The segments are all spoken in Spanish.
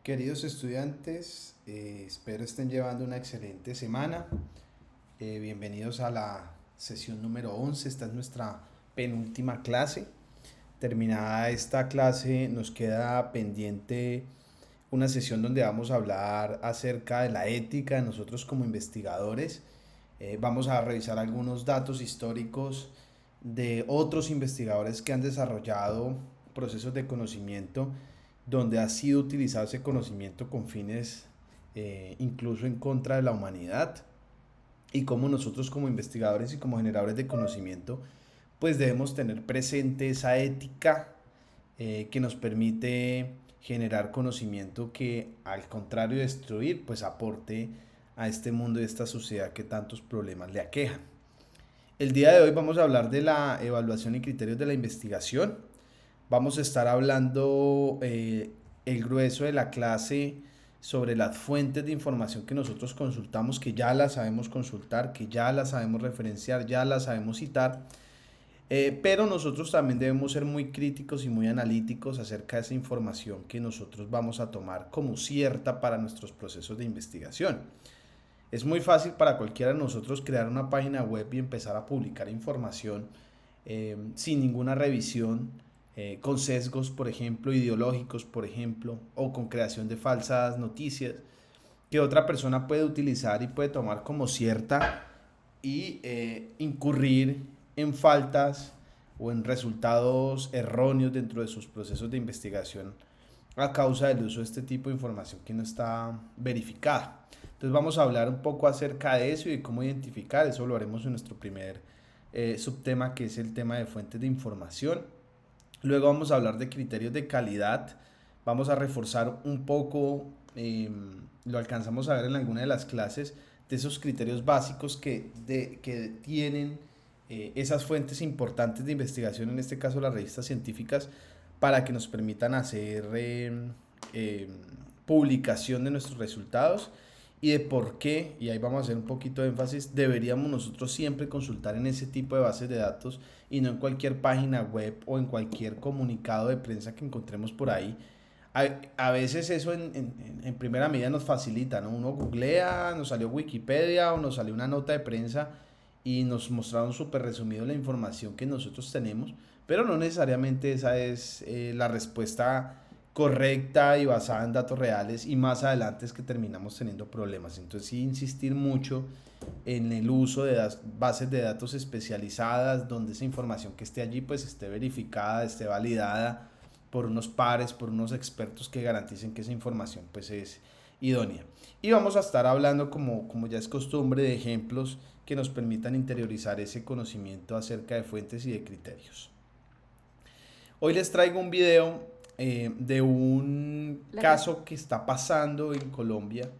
Queridos estudiantes, espero estén llevando una excelente semana. Bienvenidos a la sesión número 11. Esta es nuestra penúltima clase. Terminada esta clase, nos queda pendiente una sesión donde vamos a hablar acerca de la ética de nosotros como investigadores. Vamos a revisar algunos datos históricos de otros investigadores que han desarrollado procesos de conocimiento donde ha sido utilizado ese conocimiento con fines incluso en contra de la humanidad, y cómo nosotros como investigadores y como generadores de conocimiento pues debemos tener presente esa ética que nos permite generar conocimiento que, al contrario de destruir, pues aporte a este mundo y a esta sociedad que tantos problemas le aquejan. El día de hoy vamos a hablar de la evaluación y criterios de la investigación. Vamos a estar hablando el grueso de la clase sobre las fuentes de información que nosotros consultamos, que ya las sabemos consultar, que ya las sabemos referenciar, ya las sabemos citar, pero nosotros también debemos ser muy críticos y muy analíticos acerca de esa información que nosotros vamos a tomar como cierta para nuestros procesos de investigación. Es muy fácil para cualquiera de nosotros crear una página web y empezar a publicar información sin ninguna revisión, con sesgos, por ejemplo, ideológicos, por ejemplo, o con creación de falsas noticias que otra persona puede utilizar y puede tomar como cierta y incurrir en faltas o en resultados erróneos dentro de sus procesos de investigación a causa del uso de este tipo de información que no está verificada. Entonces vamos a hablar un poco acerca de eso y de cómo identificar. Eso lo haremos en nuestro primer subtema, que es el tema de fuentes de información. Luego vamos a hablar de criterios de calidad. Vamos a reforzar un poco, lo alcanzamos a ver en alguna de las clases, de esos criterios básicos que tienen esas fuentes importantes de investigación, en este caso las revistas científicas, para que nos permitan hacer eh, publicación de nuestros resultados, y de por qué, y ahí vamos a hacer un poquito de énfasis, deberíamos nosotros siempre consultar en ese tipo de bases de datos y no en cualquier página web o en cualquier comunicado de prensa que encontremos por ahí. A veces eso en primera medida nos facilita, ¿no? Uno googlea, nos salió Wikipedia o nos salió una nota de prensa y nos mostraron súper resumido la información que nosotros tenemos, pero no necesariamente esa es la respuesta correcta y basada en datos reales, y más adelante es que terminamos teniendo problemas. Entonces sí, insistir mucho en el uso de bases de datos especializadas, donde esa información que esté allí pues esté verificada, esté validada por unos pares, por unos expertos que garanticen que esa información pues es idónea. Y vamos a estar hablando, como ya es costumbre, de ejemplos que nos permitan interiorizar ese conocimiento acerca de fuentes y de criterios. Hoy les traigo un video de un caso que está pasando en Colombia,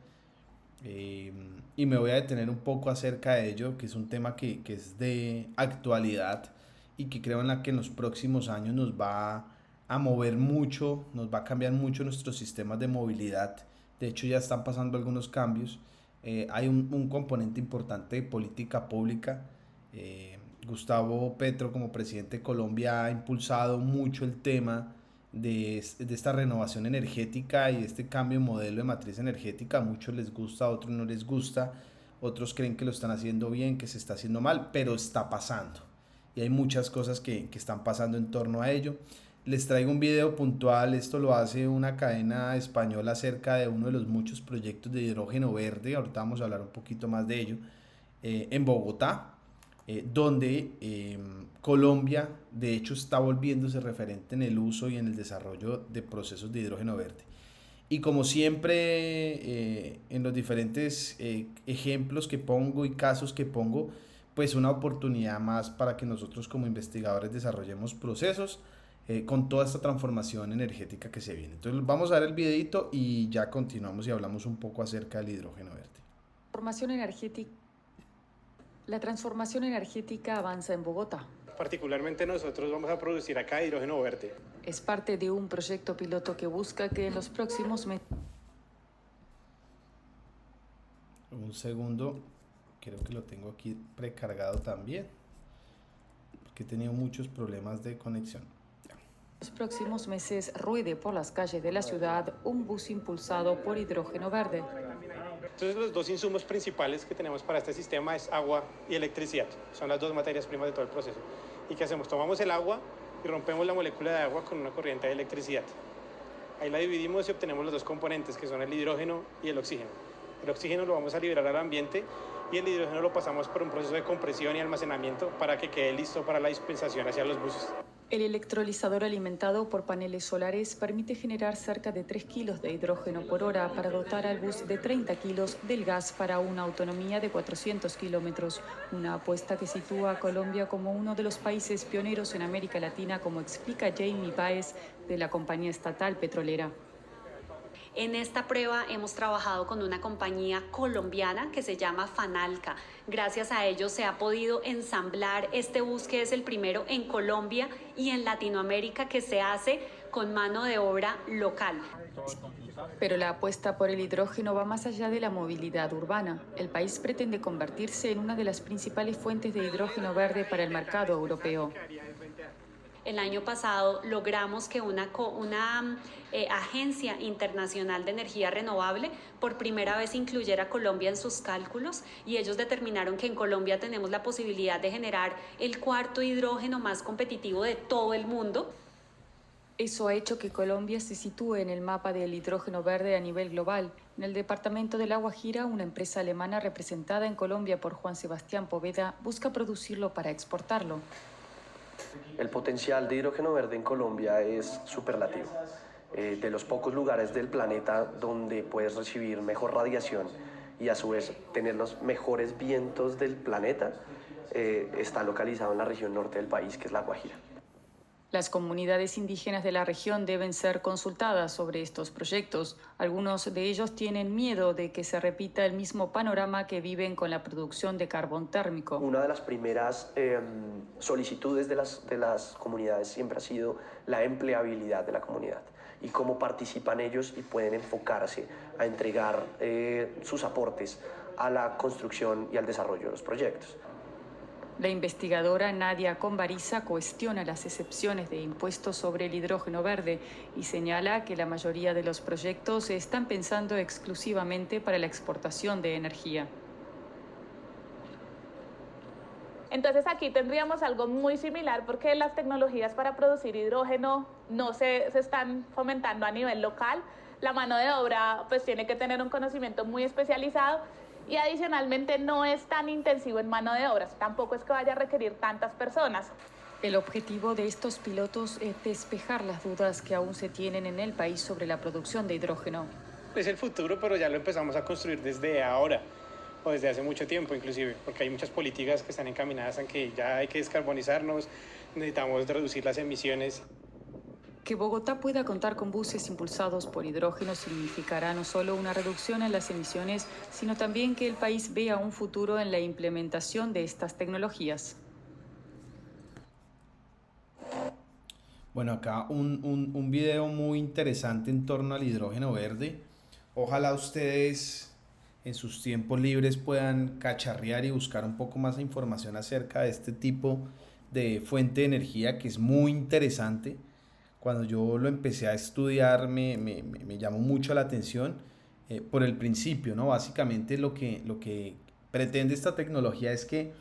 eh, y me voy a detener un poco acerca de ello, que es un tema que es de actualidad y que creo que en los próximos años nos va a mover mucho, nos va a cambiar mucho nuestros sistemas de movilidad. De hecho ya están pasando algunos cambios. Hay un componente importante de política pública. Gustavo Petro, como presidente de Colombia, ha impulsado mucho el tema de esta renovación energética y este cambio de modelo de matriz energética. A muchos les gusta, a otros no les gusta, otros creen que lo están haciendo bien, que se está haciendo mal, pero está pasando. Y hay muchas cosas que están pasando en torno a ello. Les traigo un video puntual, esto lo hace una cadena española acerca de uno de los muchos proyectos de hidrógeno verde, ahorita vamos a hablar un poquito más de ello, en Bogotá, donde Colombia de hecho está volviéndose referente en el uso y en el desarrollo de procesos de hidrógeno verde. Y como siempre, en los diferentes ejemplos que pongo y casos que pongo, pues una oportunidad más para que nosotros como investigadores desarrollemos procesos con toda esta transformación energética que se viene. Entonces vamos a ver el videito y ya continuamos y hablamos un poco acerca del hidrógeno verde. Formación energética. La transformación energética avanza en Bogotá. Particularmente nosotros vamos a producir acá hidrógeno verde. Es parte de un proyecto piloto que busca que en los próximos meses... Un segundo, creo que lo tengo aquí precargado también, porque he tenido muchos problemas de conexión. los próximos meses ruede por las calles de la ciudad un bus impulsado por hidrógeno verde. Entonces los dos insumos principales que tenemos para este sistema es agua y electricidad. Son las dos materias primas de todo el proceso. ¿Y qué hacemos? Tomamos el agua y rompemos la molécula de agua con una corriente de electricidad. Ahí la dividimos y obtenemos los dos componentes que son el hidrógeno y el oxígeno. El oxígeno lo vamos a liberar al ambiente y el hidrógeno lo pasamos por un proceso de compresión y almacenamiento para que quede listo para la dispensación hacia los buses. El electrolizador alimentado por paneles solares permite generar cerca de 3 kilos de hidrógeno por hora para dotar al bus de 30 kilos del gas para una autonomía de 400 kilómetros, una apuesta que sitúa a Colombia como uno de los países pioneros en América Latina, como explica Jamie Baez de la compañía estatal petrolera. En esta prueba hemos trabajado con una compañía colombiana que se llama Fanalca. Gracias a ellos se ha podido ensamblar este bus, que es el primero en Colombia y en Latinoamérica que se hace con mano de obra local. Pero la apuesta por el hidrógeno va más allá de la movilidad urbana. El país pretende convertirse en una de las principales fuentes de hidrógeno verde para el mercado europeo. El año pasado logramos que una agencia internacional de energía renovable por primera vez incluyera a Colombia en sus cálculos, y ellos determinaron que en Colombia tenemos la posibilidad de generar el cuarto hidrógeno más competitivo de todo el mundo. Eso ha hecho que Colombia se sitúe en el mapa del hidrógeno verde a nivel global. En el departamento de La Guajira, una empresa alemana representada en Colombia por Juan Sebastián Poveda busca producirlo para exportarlo. El potencial de hidrógeno verde en Colombia es superlativo. De los pocos lugares del planeta donde puedes recibir mejor radiación y a su vez tener los mejores vientos del planeta, está localizado en la región norte del país, que es La Guajira. Las comunidades indígenas de la región deben ser consultadas sobre estos proyectos. Algunos de ellos tienen miedo de que se repita el mismo panorama que viven con la producción de carbón térmico. Una de las primeras solicitudes de las comunidades siempre ha sido la empleabilidad de la comunidad y cómo participan ellos y pueden enfocarse a entregar sus aportes a la construcción y al desarrollo de los proyectos. La investigadora Nadia Conbariza cuestiona las excepciones de impuestos sobre el hidrógeno verde y señala que la mayoría de los proyectos están pensando exclusivamente para la exportación de energía. Entonces aquí tendríamos algo muy similar, porque las tecnologías para producir hidrógeno no se están fomentando a nivel local. La mano de obra pues tiene que tener un conocimiento muy especializado y adicionalmente no es tan intensivo en mano de obra, tampoco es que vaya a requerir tantas personas. El objetivo de estos pilotos es despejar las dudas que aún se tienen en el país sobre la producción de hidrógeno. Es el futuro, pero ya lo empezamos a construir desde ahora, o desde hace mucho tiempo inclusive, porque hay muchas políticas que están encaminadas en que ya hay que descarbonizarnos, necesitamos reducir las emisiones. Que Bogotá pueda contar con buses impulsados por hidrógeno significará no solo una reducción en las emisiones, sino también que el país vea un futuro en la implementación de estas tecnologías. Bueno, acá un video muy interesante en torno al hidrógeno verde. Ojalá ustedes en sus tiempos libres puedan cacharrear y buscar un poco más de información acerca de este tipo de fuente de energía que es muy interesante. Cuando yo lo empecé a estudiar me llamó mucho la atención por el principio, ¿no? Básicamente lo que pretende esta tecnología es que,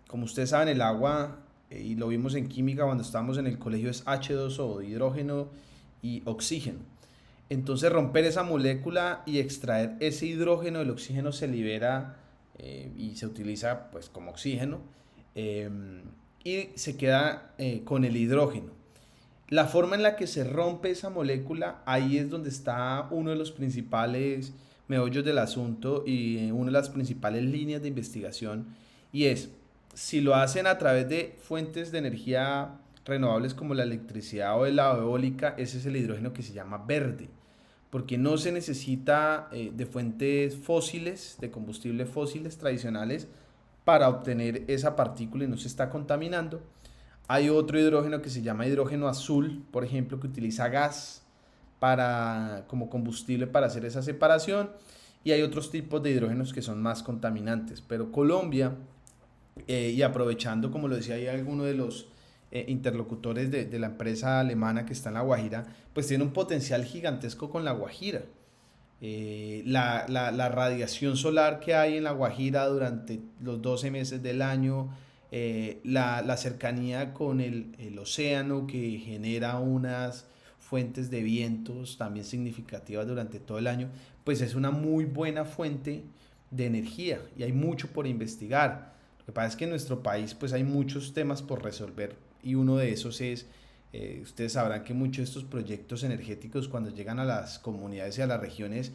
como ustedes saben, el agua, y lo vimos en química cuando estábamos en el colegio, es H2O, hidrógeno y oxígeno. Entonces romper esa molécula y extraer ese hidrógeno, el oxígeno se libera y se utiliza pues como oxígeno y se queda con el hidrógeno. La forma en la que se rompe esa molécula, ahí es donde está uno de los principales meollos del asunto y una de las principales líneas de investigación, y es, si lo hacen a través de fuentes de energía renovables como la electricidad o la eólica, ese es el hidrógeno que se llama verde, porque no se necesita de fuentes fósiles, de combustibles fósiles tradicionales para obtener esa partícula y no se está contaminando. Hay otro hidrógeno que se llama hidrógeno azul, por ejemplo, que utiliza gas como combustible para hacer esa separación, y hay otros tipos de hidrógenos que son más contaminantes. Pero Colombia, y aprovechando, como lo decía ahí alguno de los interlocutores de la empresa alemana que está en La Guajira, pues tiene un potencial gigantesco con La Guajira. La radiación solar que hay en La Guajira durante los 12 meses del año, la cercanía con el océano que genera unas fuentes de vientos también significativas durante todo el año, pues es una muy buena fuente de energía y hay mucho por investigar. Lo que pasa es que en nuestro país pues hay muchos temas por resolver y uno de esos es, ustedes sabrán que muchos de estos proyectos energéticos cuando llegan a las comunidades y a las regiones,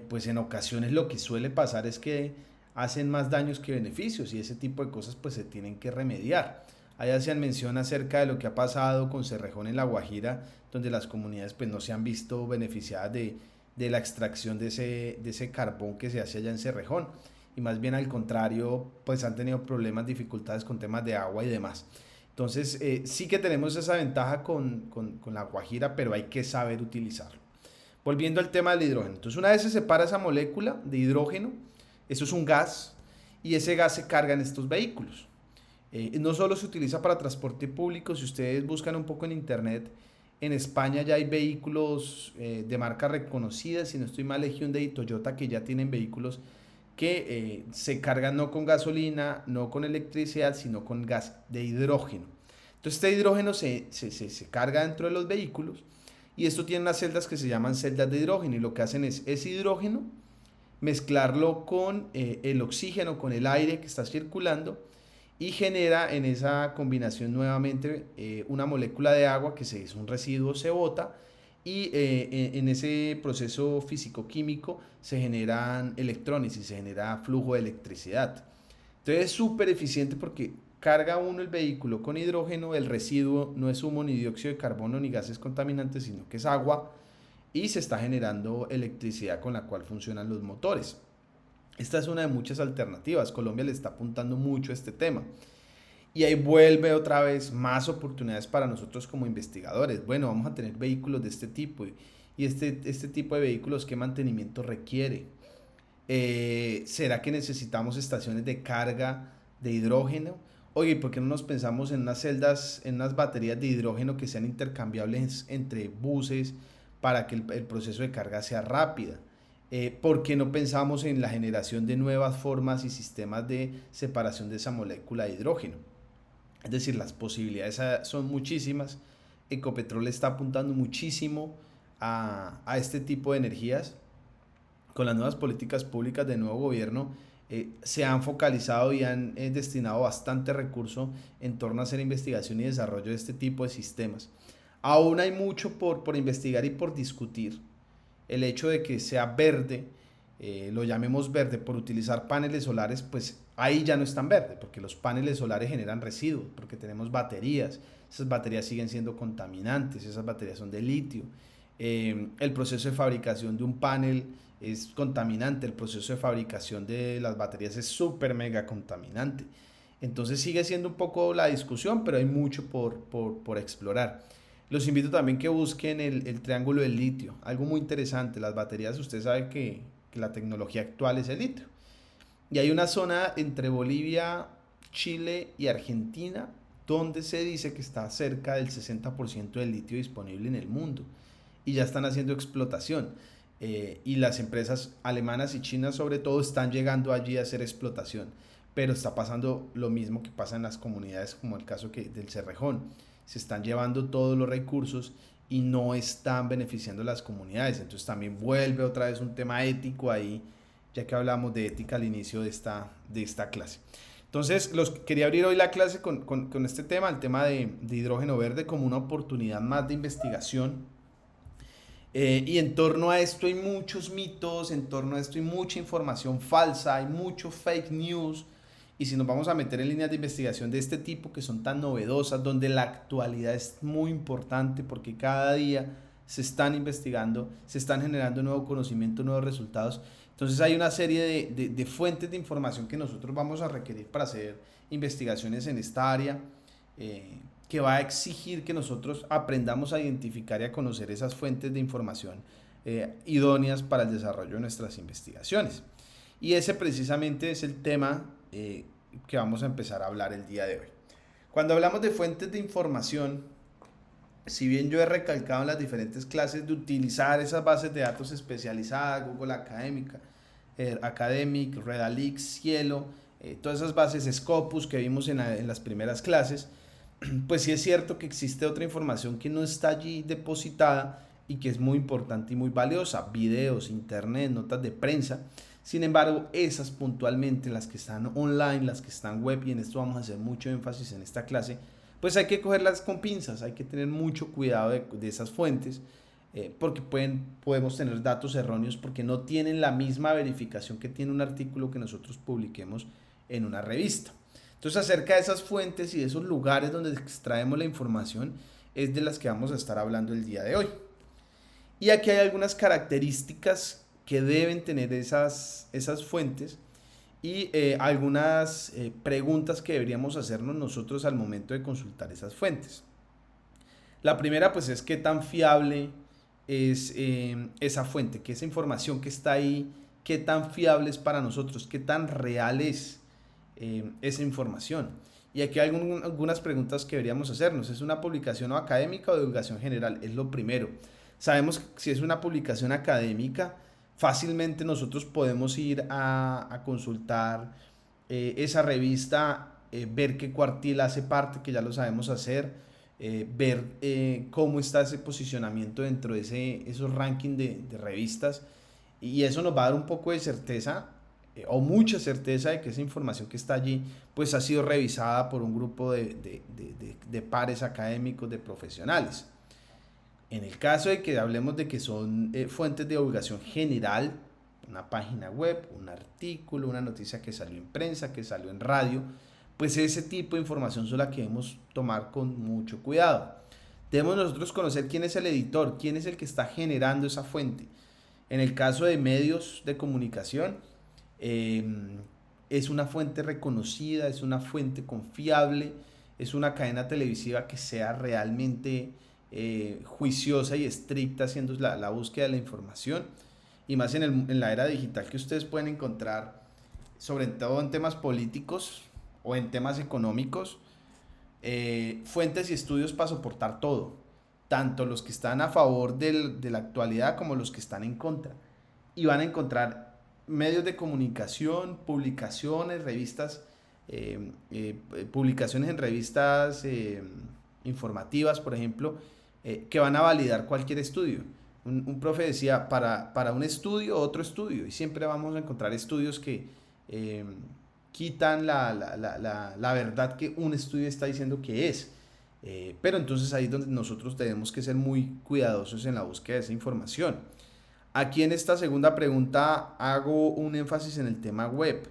pues en ocasiones lo que suele pasar es que hacen más daños que beneficios y ese tipo de cosas pues se tienen que remediar. Allá hacían mención acerca de lo que ha pasado con Cerrejón en La Guajira, donde las comunidades pues no se han visto beneficiadas de la extracción de ese carbón que se hace allá en Cerrejón y más bien al contrario pues han tenido problemas, dificultades con temas de agua y demás. Entonces sí que tenemos esa ventaja con La Guajira, pero hay que saber utilizarlo. Volviendo al tema del hidrógeno, entonces una vez se separa esa molécula de hidrógeno, eso es un gas y ese gas se carga en estos vehículos. No solo se utiliza para transporte público, si ustedes buscan un poco en internet, en España ya hay vehículos de marca reconocida, si no estoy mal, Hyundai y Toyota, que ya tienen vehículos que se cargan no con gasolina, no con electricidad, sino con gas de hidrógeno. Entonces este hidrógeno se carga dentro de los vehículos y esto tiene unas celdas que se llaman celdas de hidrógeno y lo que hacen es ese hidrógeno mezclarlo con el oxígeno, con el aire que está circulando y genera en esa combinación nuevamente una molécula de agua que es un residuo, se bota y en ese proceso físico-químico se generan electrones y se genera flujo de electricidad. Entonces es súper eficiente porque carga uno el vehículo con hidrógeno, el residuo no es humo ni dióxido de carbono ni gases contaminantes, sino que es agua y se está generando electricidad con la cual funcionan los motores. Esta es una de muchas alternativas. Colombia le está apuntando mucho a este tema. Y ahí vuelve otra vez más oportunidades para nosotros como investigadores. Bueno, vamos a tener vehículos de este tipo. Y este tipo de vehículos, ¿qué mantenimiento requiere? ¿Será que necesitamos estaciones de carga de hidrógeno? Oye, ¿por qué no nos pensamos en unas celdas, en unas baterías de hidrógeno que sean intercambiables entre buses para que el proceso de carga sea rápida? ¿Por qué no pensamos en la generación de nuevas formas y sistemas de separación de esa molécula de hidrógeno? Es decir, las posibilidades son muchísimas. Ecopetrol está apuntando muchísimo a este tipo de energías. Con las nuevas políticas públicas del nuevo gobierno se han focalizado y han destinado bastante recurso en torno a hacer investigación y desarrollo de este tipo de sistemas. Aún hay mucho por investigar y por discutir. El hecho de que sea verde, lo llamemos verde por utilizar paneles solares, pues ahí ya no es tan verde, porque los paneles solares generan residuos, porque tenemos baterías, esas baterías siguen siendo contaminantes, esas baterías son de litio. El proceso de fabricación de un panel es contaminante, el proceso de fabricación de las baterías es súper mega contaminante. Entonces sigue siendo un poco la discusión, pero hay mucho por explorar. Los invito también que busquen el triángulo del litio, algo muy interesante. Las baterías, usted sabe que la tecnología actual es el litio. Y hay una zona entre Bolivia, Chile y Argentina donde se dice que está cerca del 60% del litio disponible en el mundo. Y ya están haciendo explotación. Y las empresas alemanas y chinas sobre todo están llegando allí a hacer explotación. Pero está pasando lo mismo que pasa en las comunidades como el caso del Cerrejón. Se están llevando todos los recursos y no están beneficiando a las comunidades. Entonces también vuelve otra vez un tema ético ahí, ya que hablamos de ética al inicio de esta clase. Entonces quería abrir hoy la clase con este tema, el tema de hidrógeno verde como una oportunidad más de investigación. Y en torno a esto hay muchos mitos, en torno a esto hay mucha información falsa, hay mucho fake news. Y si nos vamos a meter en líneas de investigación de este tipo que son tan novedosas, donde la actualidad es muy importante porque cada día se están investigando, se están generando nuevo conocimiento, nuevos resultados. Entonces hay una serie de fuentes de información que nosotros vamos a requerir para hacer investigaciones en esta área, que va a exigir que nosotros aprendamos a identificar y a conocer esas fuentes de información idóneas para el desarrollo de nuestras investigaciones. Y ese precisamente es el tema que vamos a empezar a hablar el día de hoy. Cuando hablamos de fuentes de información, si bien yo he recalcado en las diferentes clases de utilizar esas bases de datos especializadas, Google Academic, Redalix, Cielo, todas esas bases Scopus que vimos en las primeras clases, pues sí es cierto que existe otra información que no está allí depositada y que es muy importante y muy valiosa: videos, internet, notas de prensa. Sin embargo, esas puntualmente, las que están online, las que están web, y en esto vamos a hacer mucho énfasis en esta clase, pues hay que cogerlas con pinzas, hay que tener mucho cuidado de esas fuentes, porque podemos tener datos erróneos porque no tienen la misma verificación que tiene un artículo que nosotros publiquemos en una revista. Entonces, acerca de esas fuentes y de esos lugares donde extraemos la información es de las que vamos a estar hablando el día de hoy. Y aquí hay algunas características que deben tener esas fuentes y algunas preguntas que deberíamos hacernos nosotros al momento de consultar esas fuentes. La primera, pues, es qué tan fiable es esa fuente, que esa información que está ahí, qué tan fiable es para nosotros, qué tan real es esa información. Y aquí hay algunas preguntas que deberíamos hacernos. ¿Es una publicación académica o de divulgación general? Es lo primero. Sabemos que si es una publicación académica, fácilmente nosotros podemos ir a consultar esa revista, ver qué cuartil hace parte, que ya lo sabemos hacer, ver cómo está ese posicionamiento dentro de esos rankings de revistas, y eso nos va a dar un poco de certeza o mucha certeza de que esa información que está allí pues ha sido revisada por un grupo de pares académicos, de profesionales. En el caso de que hablemos de que son fuentes de divulgación general, una página web, un artículo, una noticia que salió en prensa, que salió en radio, pues ese tipo de información son la que debemos tomar con mucho cuidado. Debemos nosotros conocer quién es el editor, quién es el que está generando esa fuente. En el caso de medios de comunicación, es una fuente reconocida, es una fuente confiable, es una cadena televisiva que sea realmente juiciosa y estricta haciendo la búsqueda de la información, y más en la era digital, que ustedes pueden encontrar, sobre todo en temas políticos o en temas económicos, fuentes y estudios para soportar todo, tanto los que están a favor de la actualidad como los que están en contra, y van a encontrar medios de comunicación, publicaciones, revistas, publicaciones en revistas informativas, por ejemplo, que van a validar cualquier estudio. Un profe decía, para un estudio, otro estudio, y siempre vamos a encontrar estudios que quitan la verdad que un estudio está diciendo que es. Pero entonces ahí es donde nosotros tenemos que ser muy cuidadosos en la búsqueda de esa información. Aquí en esta segunda pregunta hago un énfasis en el tema web,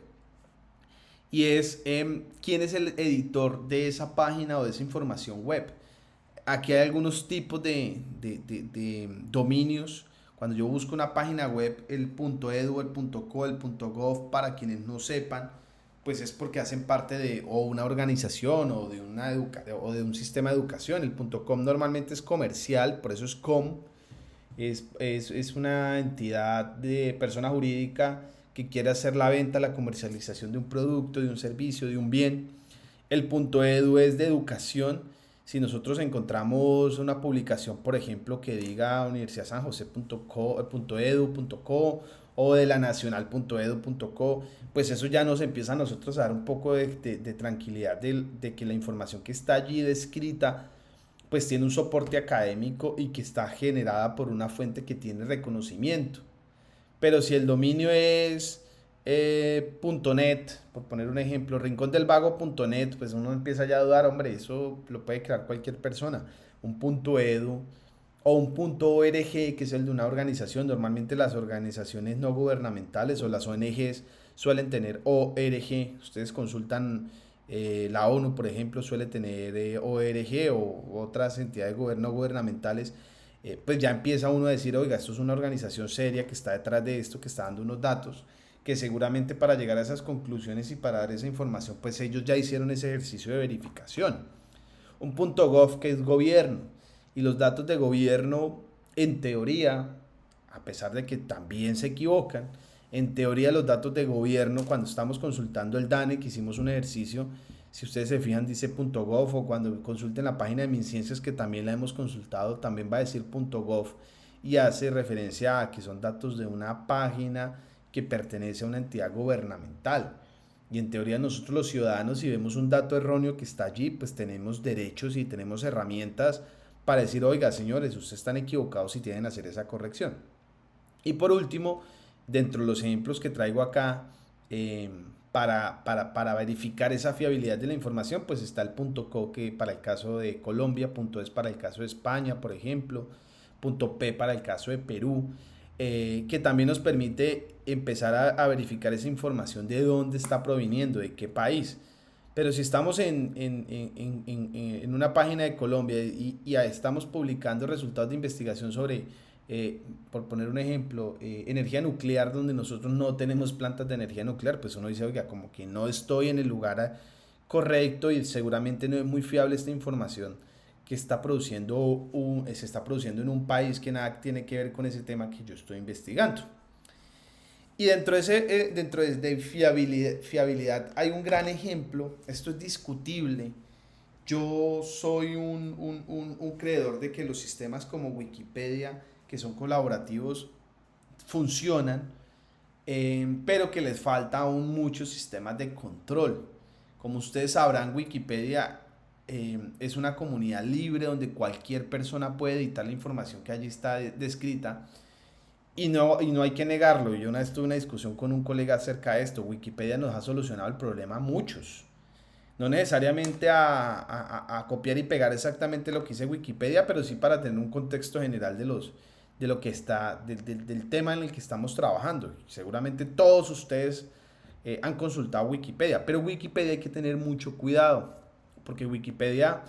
y es quién es el editor de esa página o de esa información web. Aquí hay algunos tipos de dominios. Cuando yo busco una página web, el .edu, el .co, el .gov, para quienes no sepan, pues es porque hacen parte de o una organización o de un sistema de educación. El .com normalmente es comercial, por eso es com. Es una entidad de persona jurídica que quiere hacer la venta, la comercialización de un producto, de un servicio, de un bien. El .edu es de educación. Si nosotros encontramos una publicación, por ejemplo, que diga universidadsanjose.edu.co o de la nacional.edu.co, pues eso ya nos empieza a nosotros a dar un poco de tranquilidad de que la información que está allí descrita pues tiene un soporte académico y que está generada por una fuente que tiene reconocimiento. Pero si el dominio es .net, por poner un ejemplo, rincondelvago.net, pues uno empieza ya a dudar, hombre, eso lo puede crear cualquier persona. Un .edu o un .org, que es el de una organización. Normalmente las organizaciones no gubernamentales o las ONGs suelen tener ORG. Ustedes consultan la ONU, por ejemplo, suele tener ORG o otras entidades no gubernamentales. Pues ya empieza uno a decir, oiga, esto es una organización seria que está detrás de esto, que está dando unos datos, que seguramente para llegar a esas conclusiones y para dar esa información, pues ellos ya hicieron ese ejercicio de verificación. Un .gov, que es gobierno, y los datos de gobierno, en teoría, a pesar de que también se equivocan, en teoría los datos de gobierno, cuando estamos consultando el DANE, que hicimos un ejercicio, Si ustedes se fijan dice .gov, o cuando consulten la página de MinCiencias, que también la hemos consultado, también va a decir .gov y hace referencia a que son datos de una página que pertenece a una entidad gubernamental. Y en teoría nosotros los ciudadanos, si vemos un dato erróneo que está allí, pues tenemos derechos y tenemos herramientas para decir, oiga señores, ustedes están equivocados y tienen que hacer esa corrección. Y por último, dentro de los ejemplos que traigo acá, para verificar esa fiabilidad de la información, pues está el .co, que para el caso de Colombia, .es para el caso de España, por ejemplo, .p para el caso de Perú, que también nos permite empezar a verificar esa información de dónde está proviniendo, de qué país. Pero si estamos en una página de Colombia y estamos publicando resultados de investigación sobre, por poner un ejemplo, energía nuclear, donde nosotros no tenemos plantas de energía nuclear, pues uno dice, oiga, como que no estoy en el lugar correcto y seguramente no es muy fiable esta información que se está produciendo en un país que nada tiene que ver con ese tema que yo estoy investigando. Y dentro de fiabilidad hay un gran ejemplo, esto es discutible. Yo soy un creedor de que los sistemas como Wikipedia, que son colaborativos, funcionan, pero que les falta aún muchos sistemas de control. Como ustedes sabrán, Wikipedia es una comunidad libre donde cualquier persona puede editar la información que allí está descrita. Y no hay que negarlo. Yo una vez tuve una discusión con un colega acerca de esto. Wikipedia nos ha solucionado el problema a muchos. No necesariamente a copiar y pegar exactamente lo que dice Wikipedia, pero sí para tener un contexto general del tema en el que estamos trabajando. Seguramente todos ustedes han consultado Wikipedia, pero Wikipedia hay que tener mucho cuidado, porque Wikipedia,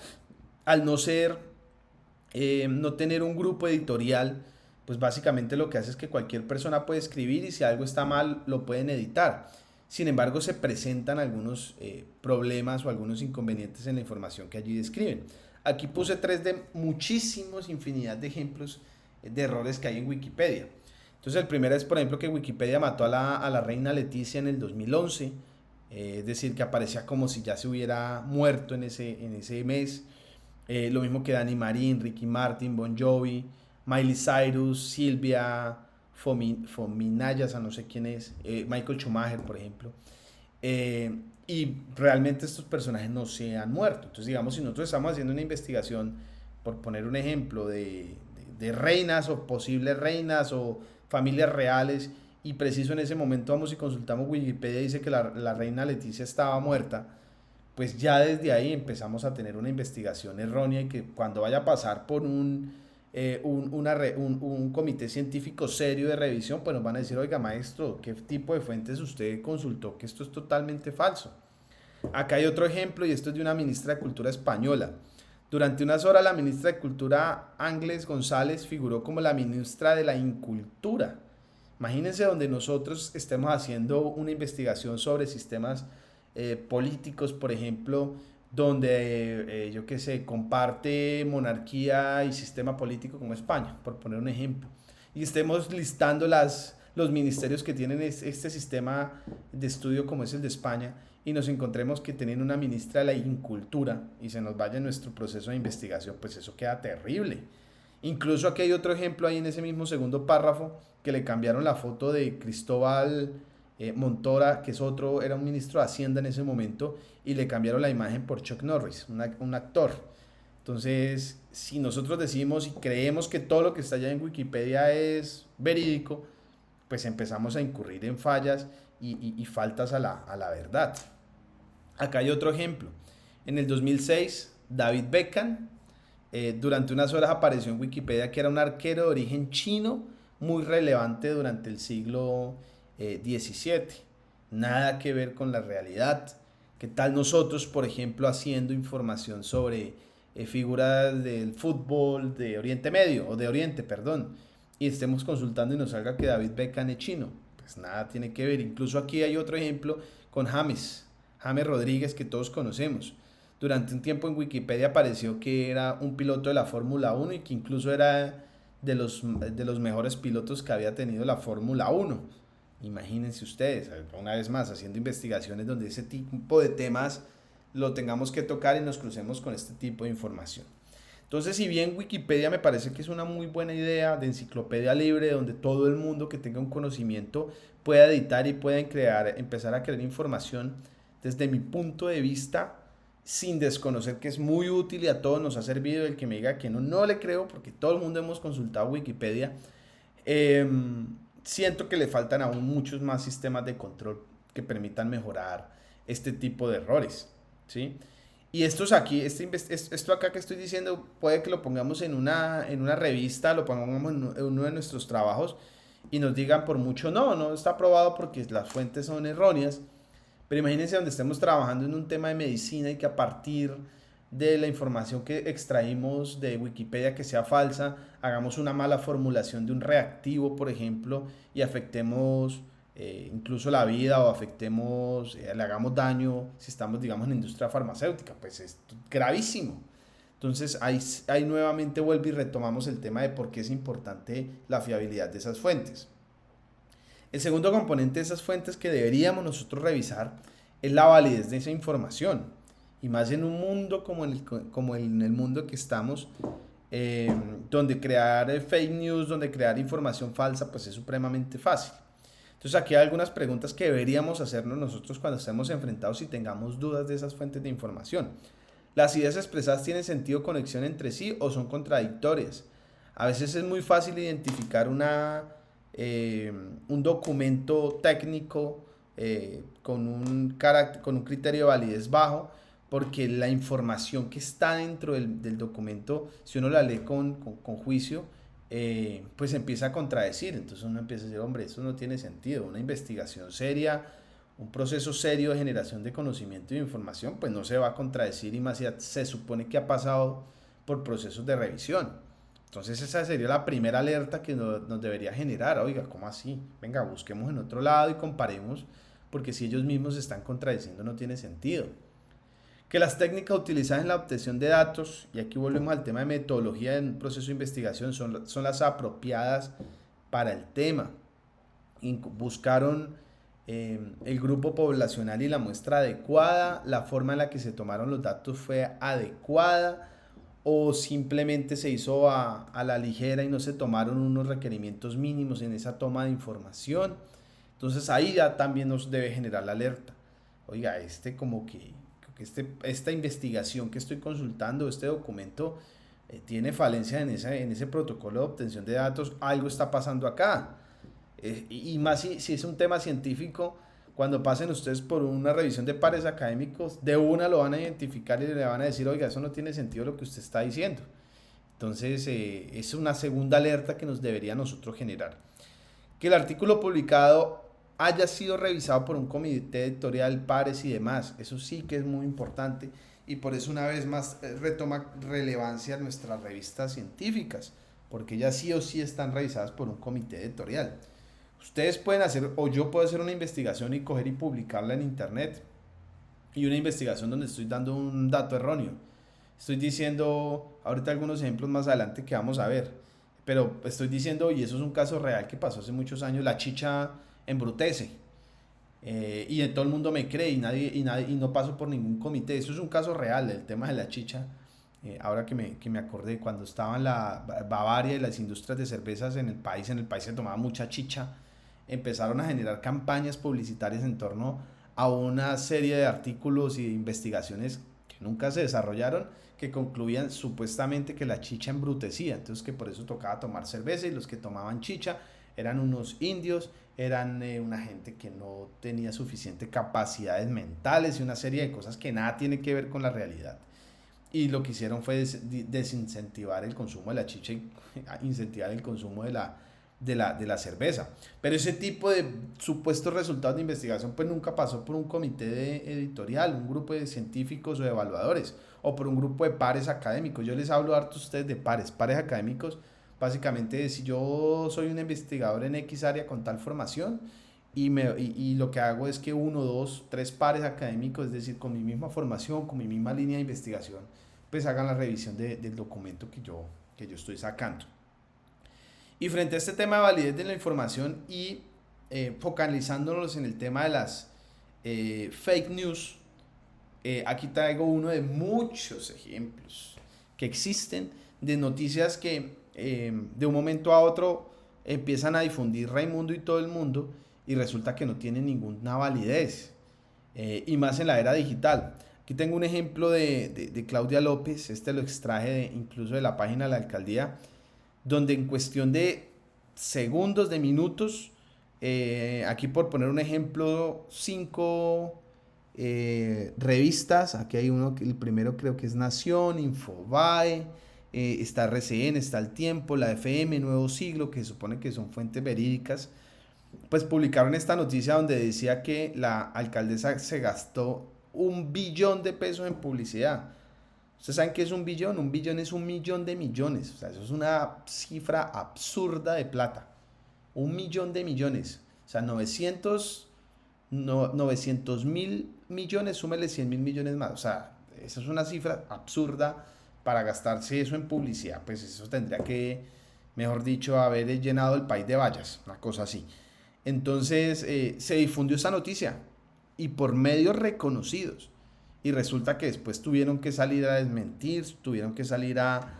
al no tener un grupo editorial, pues básicamente lo que hace es que cualquier persona puede escribir y si algo está mal lo pueden editar. Sin embargo, se presentan algunos problemas o algunos inconvenientes en la información que allí describen. Aquí puse 3 de muchísimos, infinidad de ejemplos de errores que hay en Wikipedia. Entonces el primero es, por ejemplo, que Wikipedia mató a la reina Leticia en el 2011, es decir, que aparecía como si ya se hubiera muerto en ese mes. Lo mismo que Dani Marín, Ricky Martin, Bon Jovi, Miley Cyrus, Silvia Fominayas, no sé quién es, Michael Schumacher, por ejemplo. Y realmente estos personajes no se han muerto. Entonces, digamos, si nosotros estamos haciendo una investigación, por poner un ejemplo, de reinas o posibles reinas o familias reales, y preciso en ese momento vamos y consultamos Wikipedia y dice que la reina Leticia estaba muerta, pues ya desde ahí empezamos a tener una investigación errónea y que cuando vaya a pasar por un comité científico serio de revisión, pues nos van a decir, oiga maestro, ¿qué tipo de fuentes usted consultó? Que esto es totalmente falso. Acá hay otro ejemplo y esto es de una ministra de Cultura española. Durante unas horas la ministra de Cultura, Ángeles González, figuró como la ministra de la Incultura. Imagínense donde nosotros estemos haciendo una investigación sobre sistemas políticos, por ejemplo, donde, yo qué sé, comparte monarquía y sistema político como España, por poner un ejemplo. Y estemos listando los ministerios que tienen este sistema de estudio como es el de España y nos encontremos que tienen una ministra de la Incultura y se nos vaya nuestro proceso de investigación, pues eso queda terrible. Incluso aquí hay otro ejemplo ahí en ese mismo segundo párrafo que le cambiaron la foto de Cristóbal Montora, que era un ministro de Hacienda en ese momento, y le cambiaron la imagen por Chuck Norris, un actor. Entonces, si nosotros decimos y creemos que todo lo que está allá en Wikipedia es verídico, pues empezamos a incurrir en fallas y faltas a la verdad. Acá hay otro ejemplo. En el 2006, David Beckham, durante unas horas apareció en Wikipedia que era un arquero de origen chino muy relevante durante el siglo XVII. Nada que ver con la realidad. ¿Qué tal nosotros, por ejemplo, haciendo información sobre figuras del fútbol de Oriente Medio, o de Oriente, perdón, y estemos consultando y nos salga que David Beckham es chino? Pues nada tiene que ver. Incluso aquí hay otro ejemplo con James Rodríguez, que todos conocemos. Durante un tiempo en Wikipedia apareció que era un piloto de la Fórmula 1 y que incluso era de los mejores pilotos que había tenido la Fórmula 1. Imagínense ustedes, una vez más, haciendo investigaciones donde ese tipo de temas lo tengamos que tocar y nos crucemos con este tipo de información. Entonces, si bien Wikipedia me parece que es una muy buena idea de enciclopedia libre, donde todo el mundo que tenga un conocimiento pueda editar y pueda empezar a crear información, desde mi punto de vista, sin desconocer que es muy útil y a todos nos ha servido, el que me diga que no, no le creo, porque todo el mundo hemos consultado Wikipedia, siento que le faltan aún muchos más sistemas de control que permitan mejorar este tipo de errores, ¿sí? Y esto acá que estoy diciendo, puede que lo pongamos en una revista, lo pongamos en uno de nuestros trabajos y nos digan por mucho, no está aprobado porque las fuentes son erróneas. Pero imagínense donde estemos trabajando en un tema de medicina y que a partir de la información que extraímos de Wikipedia que sea falsa, hagamos una mala formulación de un reactivo, por ejemplo, y afectemos incluso la vida o le hagamos daño si estamos, digamos, en la industria farmacéutica, pues es gravísimo. Entonces ahí nuevamente vuelve y retomamos el tema de por qué es importante la fiabilidad de esas fuentes. El segundo componente de esas fuentes que deberíamos nosotros revisar es la validez de esa información. Y más en un mundo como en el mundo que estamos, donde crear fake news, donde crear información falsa, pues es supremamente fácil. Entonces aquí hay algunas preguntas que deberíamos hacernos nosotros cuando estemos enfrentados y tengamos dudas de esas fuentes de información. ¿Las ideas expresadas tienen sentido o conexión entre sí o son contradictorias? A veces es muy fácil identificar un documento técnico con un criterio de validez bajo, porque la información que está dentro del documento, si uno la lee con juicio, pues empieza a contradecir. Entonces uno empieza a decir, hombre, eso no tiene sentido. Una investigación seria, un proceso serio de generación de conocimiento y de información, pues no se va a contradecir, y más si se supone que ha pasado por procesos de revisión. Entonces esa sería la primera alerta que nos debería generar. Oiga, ¿cómo así? Venga, busquemos en otro lado y comparemos, porque si ellos mismos se están contradiciendo no tiene sentido. Que las técnicas utilizadas en la obtención de datos, y aquí volvemos al tema de metodología en un proceso de investigación, son las apropiadas para el tema. Buscaron el grupo poblacional y la muestra adecuada, la forma en la que se tomaron los datos fue adecuada, o simplemente se hizo a la ligera y no se tomaron unos requerimientos mínimos en esa toma de información. Entonces ahí ya también nos debe generar la alerta. Oiga, esta investigación que estoy consultando, este documento, tiene falencia en ese protocolo de obtención de datos, algo está pasando acá. Y más si es un tema científico, cuando pasen ustedes por una revisión de pares académicos, de una lo van a identificar y le van a decir, oiga, eso no tiene sentido lo que usted está diciendo. Entonces es una segunda alerta que nos debería nosotros generar. Que el artículo publicado haya sido revisado por un comité editorial, pares y demás, eso sí que es muy importante, y por eso una vez más retoma relevancia nuestras revistas científicas, porque ellas sí o sí están revisadas por un comité editorial. Ustedes pueden hacer, o yo puedo hacer una investigación y coger y publicarla en internet, y una investigación donde estoy dando un dato erróneo. Estoy diciendo, ahorita algunos ejemplos más adelante que vamos a ver, pero estoy diciendo, y eso es un caso real que pasó hace muchos años, la chicha embrutece, y todo el mundo me cree y no paso por ningún comité. Eso es un caso real, el tema de la chicha. Ahora que me acordé, cuando estaba en la Bavaria y las industrias de cervezas en el país se tomaba mucha chicha, empezaron a generar campañas publicitarias en torno a una serie de artículos y de investigaciones que nunca se desarrollaron, que concluían supuestamente que la chicha embrutecía, entonces que por eso tocaba tomar cerveza, y los que tomaban chicha eran unos indios, eran una gente que no tenía suficiente capacidades mentales y una serie de cosas que nada tiene que ver con la realidad. Y lo que hicieron fue desincentivar el consumo de la chicha y incentivar el consumo de la cerveza. Pero ese tipo de supuestos resultados de investigación pues nunca pasó por un comité editorial, un grupo de científicos o de evaluadores, o por un grupo de pares académicos. Yo les hablo harto a ustedes de pares académicos. Básicamente, si yo soy un investigador en X área con tal formación y lo que hago es que 1, 2, 3 pares académicos, es decir, con mi misma formación, con mi misma línea de investigación, pues hagan la revisión del documento que yo estoy sacando. Y frente a este tema de validez de la información y focalizándonos en el tema de las fake news, aquí traigo uno de muchos ejemplos que existen de noticias que de un momento a otro empiezan a difundir Raimundo y todo el mundo y resulta que no tienen ninguna validez, y más en la era digital. Aquí tengo un ejemplo de Claudia López, este lo extraje incluso de la página de la alcaldía, donde en cuestión de segundos, de minutos, aquí por poner un ejemplo, 5 revistas, aquí hay uno, el primero creo que es Nación, Infobae, está RCN, está El Tiempo, la FM, Nuevo Siglo, que se supone que son fuentes verídicas, pues publicaron esta noticia donde decía que la alcaldesa se gastó 1 billón de pesos en publicidad. ¿Ustedes saben qué es 1 billón? 1 billón es 1 millón de millones. O sea, eso es una cifra absurda de plata. 1 millón de millones. O sea, 900 mil millones, súmele 100 mil millones más. O sea, esa es una cifra absurda para gastarse eso en publicidad. Pues eso tendría que, mejor dicho, haber llenado el país de vallas. Una cosa así. Entonces, se difundió esa noticia y por medios reconocidos. Y resulta que después tuvieron que salir a desmentir, tuvieron que salir a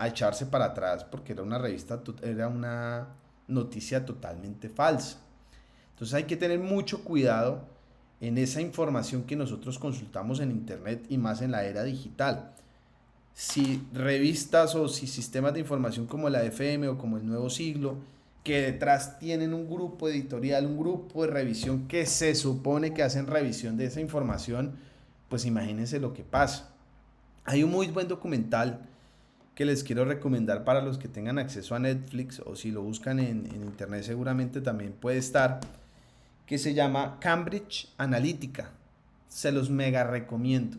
echarse para atrás porque era una revista, era una noticia totalmente falsa. Entonces hay que tener mucho cuidado en esa información que nosotros consultamos en internet y más en la era digital. Si revistas o si sistemas de información como la FM o como el Nuevo Siglo, que detrás tienen un grupo editorial, un grupo de revisión que se supone que hacen revisión de esa información, pues imagínense lo que pasa. Hay un muy buen documental que les quiero recomendar para los que tengan acceso a Netflix o si lo buscan en internet seguramente también puede estar, que se llama Cambridge Analytica. Se los mega recomiendo,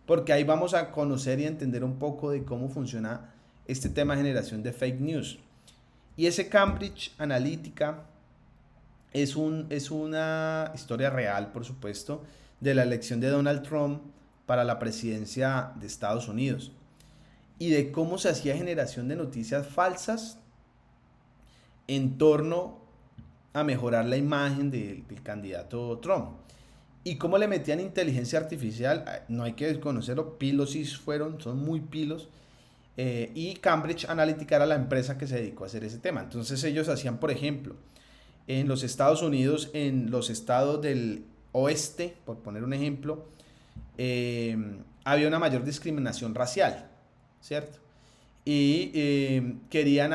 porque ahí vamos a conocer y entender un poco de cómo funciona este tema de generación de fake news. Y ese Cambridge Analytica es una historia real, por supuesto, de la elección de Donald Trump para la presidencia de Estados Unidos y de cómo se hacía generación de noticias falsas en torno a mejorar la imagen del candidato Trump y cómo le metían inteligencia artificial. No hay que desconocerlo, pilos sí son muy pilos, y Cambridge Analytica era la empresa que se dedicó a hacer ese tema. Entonces ellos hacían, por ejemplo, en los Estados Unidos, en los estados del oeste, por poner un ejemplo, había una mayor discriminación racial, ¿cierto? Y querían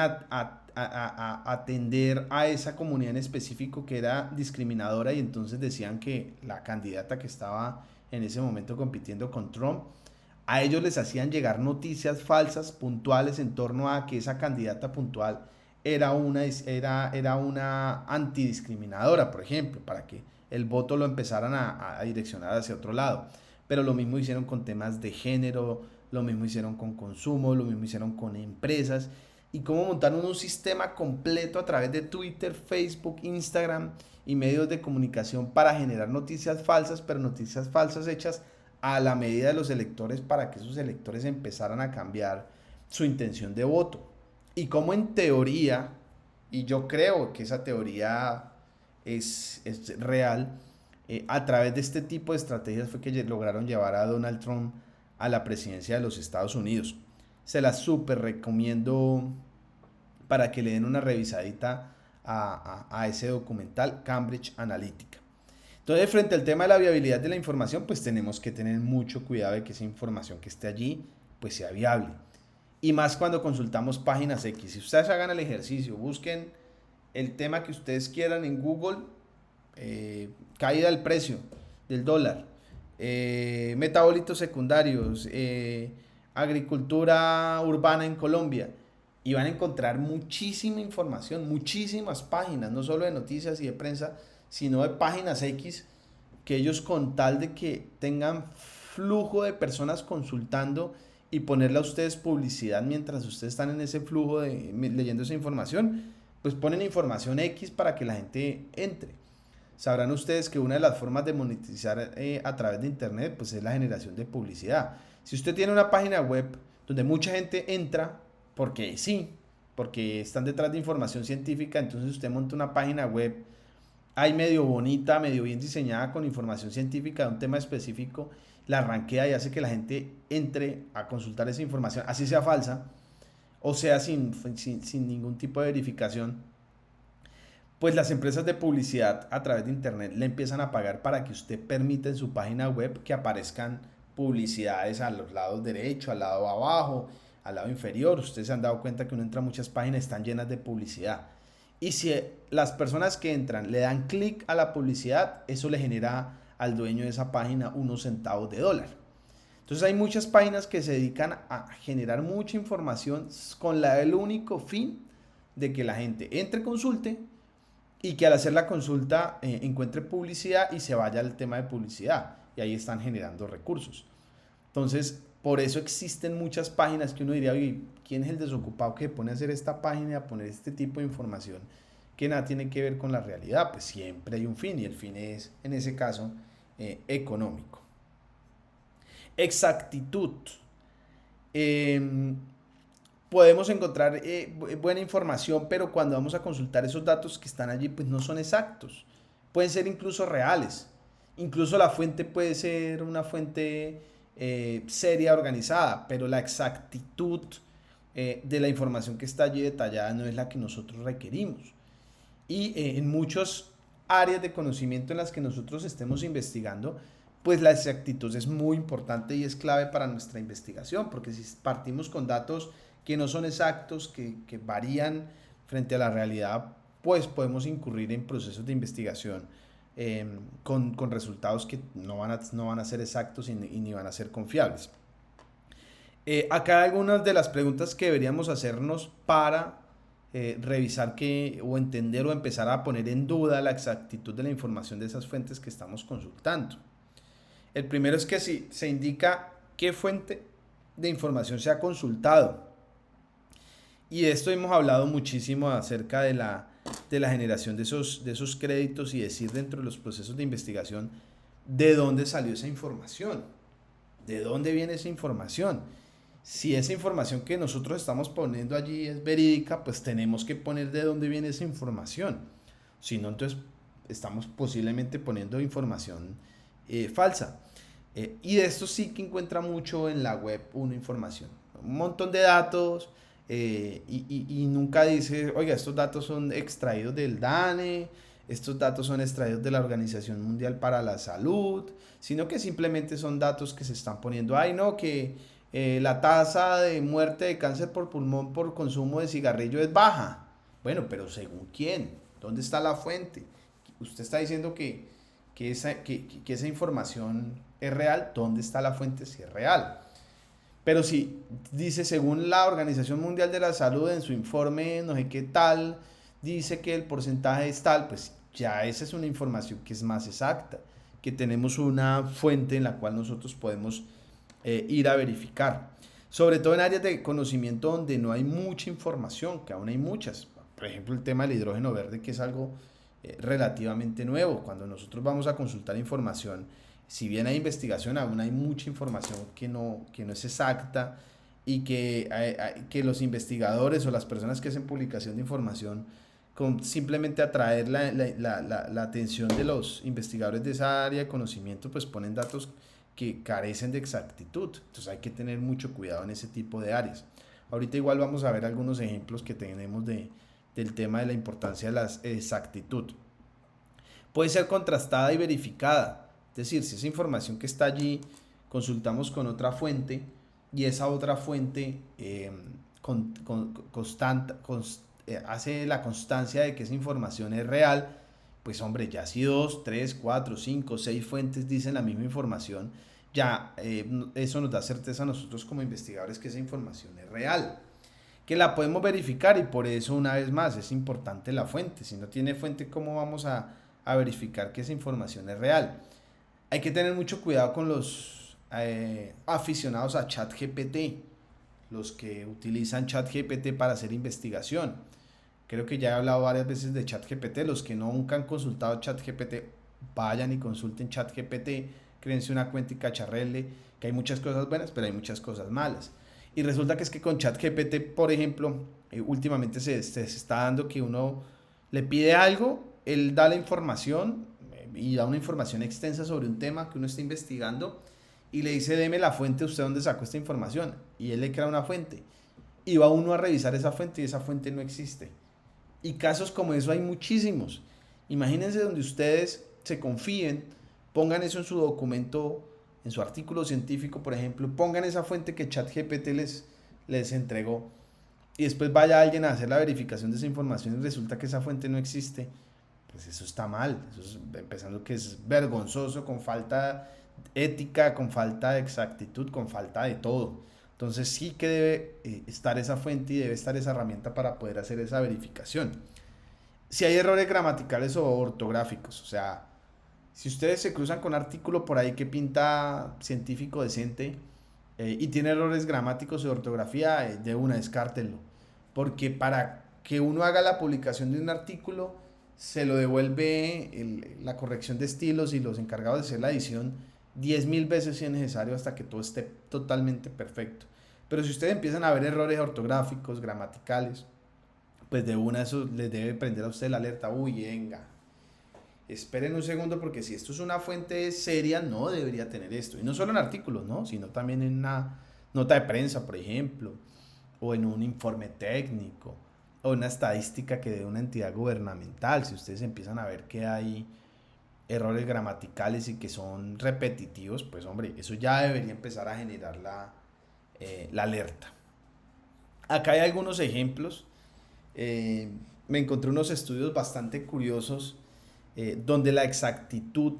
atender a esa comunidad en específico que era discriminadora y entonces decían que la candidata que estaba en ese momento compitiendo con Trump, a ellos les hacían llegar noticias falsas puntuales en torno a que esa candidata puntual era una antidiscriminadora, por ejemplo, para que el voto lo empezaran a direccionar hacia otro lado. Pero lo mismo hicieron con temas de género, lo mismo hicieron con consumo, lo mismo hicieron con empresas, y cómo montaron un sistema completo a través de Twitter, Facebook, Instagram y medios de comunicación para generar noticias falsas, pero noticias falsas hechas a la medida de los electores para que esos electores empezaran a cambiar su intención de voto. Y cómo en teoría, y yo creo que esa teoría es real, a través de este tipo de estrategias fue que lograron llevar a Donald Trump a la presidencia de los Estados Unidos. Se la súper recomiendo para que le den una revisadita a ese documental Cambridge Analytica. Entonces, frente al tema de la viabilidad de la información, pues tenemos que tener mucho cuidado de que esa información que esté allí pues sea viable. Y más cuando consultamos páginas X. Si ustedes hagan el ejercicio, busquen el tema que ustedes quieran en Google, caída del precio del dólar, metabolitos secundarios, agricultura urbana en Colombia, y van a encontrar muchísima información, muchísimas páginas, no solo de noticias y de prensa, sino de páginas X, que ellos con tal de que tengan flujo de personas consultando y ponerle a ustedes publicidad mientras ustedes están en ese flujo de leyendo esa información, pues ponen información X para que la gente entre. Sabrán ustedes que una de las formas de monetizar a través de internet pues es la generación de publicidad. Si usted tiene una página web donde mucha gente entra, porque sí, porque están detrás de información científica, entonces usted monta una página web ahí medio bonita, medio bien diseñada con información científica de un tema específico la rankea y hace que la gente entre a consultar esa información, así sea falsa, o sea sin ningún tipo de verificación, pues las empresas de publicidad a través de internet le empiezan a pagar para que usted permita en su página web que aparezcan publicidades a los lados derecho, al lado abajo, al lado inferior. Ustedes se han dado cuenta que uno entra a muchas páginas, están llenas de publicidad. Y si las personas que entran le dan clic a la publicidad, eso le genera al dueño de esa página unos centavos de dólar. Entonces hay muchas páginas que se dedican a generar mucha información con el único fin de que la gente entre, consulte y que al hacer la consulta encuentre publicidad y se vaya al tema de publicidad. Y ahí están generando recursos. Entonces, por eso existen muchas páginas que uno diría, oye, ¿quién es el desocupado que pone a hacer esta página y a poner este tipo de información que nada tiene que ver con la realidad? Pues siempre hay un fin y el fin es, en ese caso, económico. Exactitud. Podemos encontrar buena información, pero cuando vamos a consultar esos datos que están allí, pues no son exactos. Pueden ser incluso reales. Incluso la fuente puede ser una fuente seria, organizada, pero la exactitud de la información que está allí detallada no es la que nosotros requerimos. Y en muchas áreas de conocimiento en las que nosotros estemos investigando, pues la exactitud es muy importante y es clave para nuestra investigación, porque si partimos con datos que no son exactos, que varían frente a la realidad, pues podemos incurrir en procesos de investigación con resultados que no van a ser exactos y ni van a ser confiables. Acá hay algunas de las preguntas que deberíamos hacernos para revisar o entender o empezar a poner en duda la exactitud de la información de esas fuentes que estamos consultando. El primero es que si se indica qué fuente de información se ha consultado. Y de esto hemos hablado muchísimo acerca de la generación de esos créditos y decir dentro de los procesos de investigación de dónde salió esa información, de dónde viene esa información. Si esa información que nosotros estamos poniendo allí es verídica, pues tenemos que poner de dónde viene esa información. Si no, entonces estamos posiblemente poniendo información falsa. Y de esto sí que encuentra mucho en la web una información. Un montón de datos. Y nunca dice, oiga, estos datos son extraídos del DANE, estos datos son extraídos de la Organización Mundial para la Salud, sino que simplemente son datos que se están poniendo, que la tasa de muerte de cáncer por pulmón por consumo de cigarrillo es baja. Bueno, pero ¿según quién? ¿Dónde está la fuente? Usted está diciendo que esa información es real. ¿Dónde está la fuente si es real? Pero si dice, según la Organización Mundial de la Salud en su informe, no sé qué tal, dice que el porcentaje es tal, pues ya esa es una información que es más exacta, que tenemos una fuente en la cual nosotros podemos ir a verificar. Sobre todo en áreas de conocimiento donde no hay mucha información, que aún hay muchas. Por ejemplo, el tema del hidrógeno verde, que es algo relativamente nuevo. Cuando nosotros vamos a consultar información, si bien hay investigación, aún hay mucha información que no es exacta y que los investigadores o las personas que hacen publicación de información, con simplemente atraer la atención de los investigadores de esa área de conocimiento, pues ponen datos que carecen de exactitud. Entonces hay que tener mucho cuidado en ese tipo de áreas. Ahorita igual vamos a ver algunos ejemplos que tenemos del tema de la importancia de la exactitud. Puede ser contrastada y verificada. Es decir, si esa información que está allí consultamos con otra fuente y esa otra fuente hace la constancia de que esa información es real, pues hombre, ya si 2, 3, 4, 5, 6 fuentes dicen la misma información, ya eso nos da certeza a nosotros como investigadores que esa información es real, que la podemos verificar, y por eso una vez más es importante la fuente. Si no tiene fuente, ¿cómo vamos a verificar que esa información es real? Hay que tener mucho cuidado con los aficionados a ChatGPT, los que utilizan ChatGPT para hacer investigación. Creo que ya he hablado varias veces de ChatGPT. Los que nunca han consultado ChatGPT, vayan y consulten ChatGPT, créense una cuenta y cacharrele, que hay muchas cosas buenas, pero hay muchas cosas malas. Y resulta que es que con ChatGPT, por ejemplo, últimamente se está dando que uno le pide algo, él da la información y da una información extensa sobre un tema que uno está investigando, y le dice, deme la fuente, ¿usted dónde sacó esta información? Y él le crea una fuente. Y va uno a revisar esa fuente y esa fuente no existe. Y casos como eso hay muchísimos. Imagínense donde ustedes se confíen, pongan eso en su documento, en su artículo científico, por ejemplo, pongan esa fuente que ChatGPT les entregó y después vaya alguien a hacer la verificación de esa información y resulta que esa fuente no existe. Pues eso está mal, eso es, empezando que es vergonzoso, con falta ética, con falta de exactitud, con falta de todo. Entonces sí que debe estar esa fuente y debe estar esa herramienta para poder hacer esa verificación. Si hay errores gramaticales o ortográficos, o sea, si ustedes se cruzan con un artículo por ahí que pinta científico decente y tiene errores gramáticos o de ortografía, de una, descártenlo. Porque para que uno haga la publicación de un artículo, se lo devuelve la corrección de estilos y los encargados de hacer la edición 10.000 veces si es necesario hasta que todo esté totalmente perfecto. Pero si ustedes empiezan a ver errores ortográficos, gramaticales, pues de una eso les debe prender a usted la alerta. Uy, venga, esperen un segundo porque si esto es una fuente seria no debería tener esto. Y no solo en artículos, ¿no? Sino también en una nota de prensa, por ejemplo, o en un informe técnico, o una estadística que dé una entidad gubernamental. Si ustedes empiezan a ver que hay errores gramaticales y que son repetitivos, pues hombre, eso ya debería empezar a generar la alerta. Acá hay algunos ejemplos. Me encontré unos estudios bastante curiosos donde la exactitud,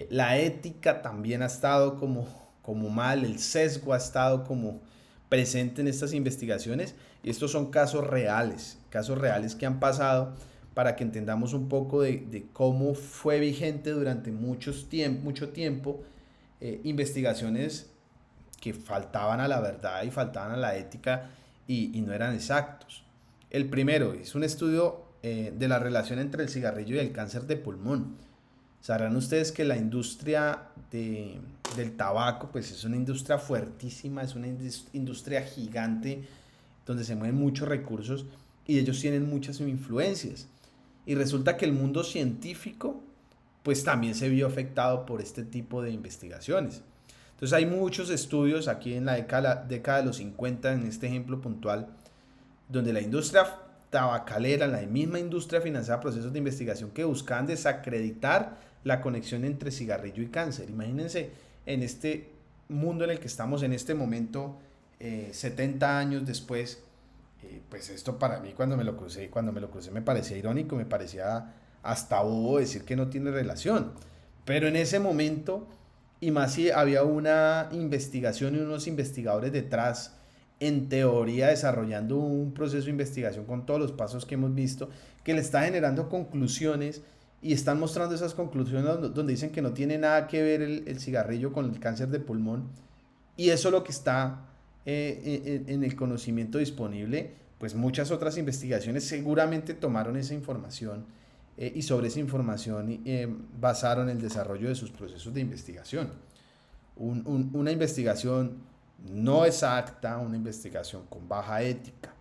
la ética también ha estado como mal, el sesgo ha estado como presente en estas investigaciones, y estos son casos reales que han pasado para que entendamos un poco de cómo fue vigente durante mucho tiempo investigaciones que faltaban a la verdad y faltaban a la ética y no eran exactos. El primero es un estudio de la relación entre el cigarrillo y el cáncer de pulmón. Sabrán ustedes que la industria del tabaco pues es una industria fuertísima, es una industria gigante donde se mueven muchos recursos y ellos tienen muchas influencias. Y resulta que el mundo científico pues también se vio afectado por este tipo de investigaciones. Entonces hay muchos estudios aquí en la década de los 50, en este ejemplo puntual, donde la industria tabacalera, la misma industria financiaba procesos de investigación que buscaban desacreditar la conexión entre cigarrillo y cáncer. Imagínense en este mundo en el que estamos en este momento, 70 años después, pues esto para mí cuando me lo crucé me parecía irónico, me parecía hasta bobo decir que no tiene relación. Pero en ese momento, y más si había una investigación y unos investigadores detrás, en teoría desarrollando un proceso de investigación con todos los pasos que hemos visto, que le está generando conclusiones y están mostrando esas conclusiones donde dicen que no tiene nada que ver el cigarrillo con el cáncer de pulmón, y eso es lo que está en el conocimiento disponible. Pues muchas otras investigaciones seguramente tomaron esa información y sobre esa información basaron el desarrollo de sus procesos de investigación. Una investigación no exacta, una investigación con baja ética.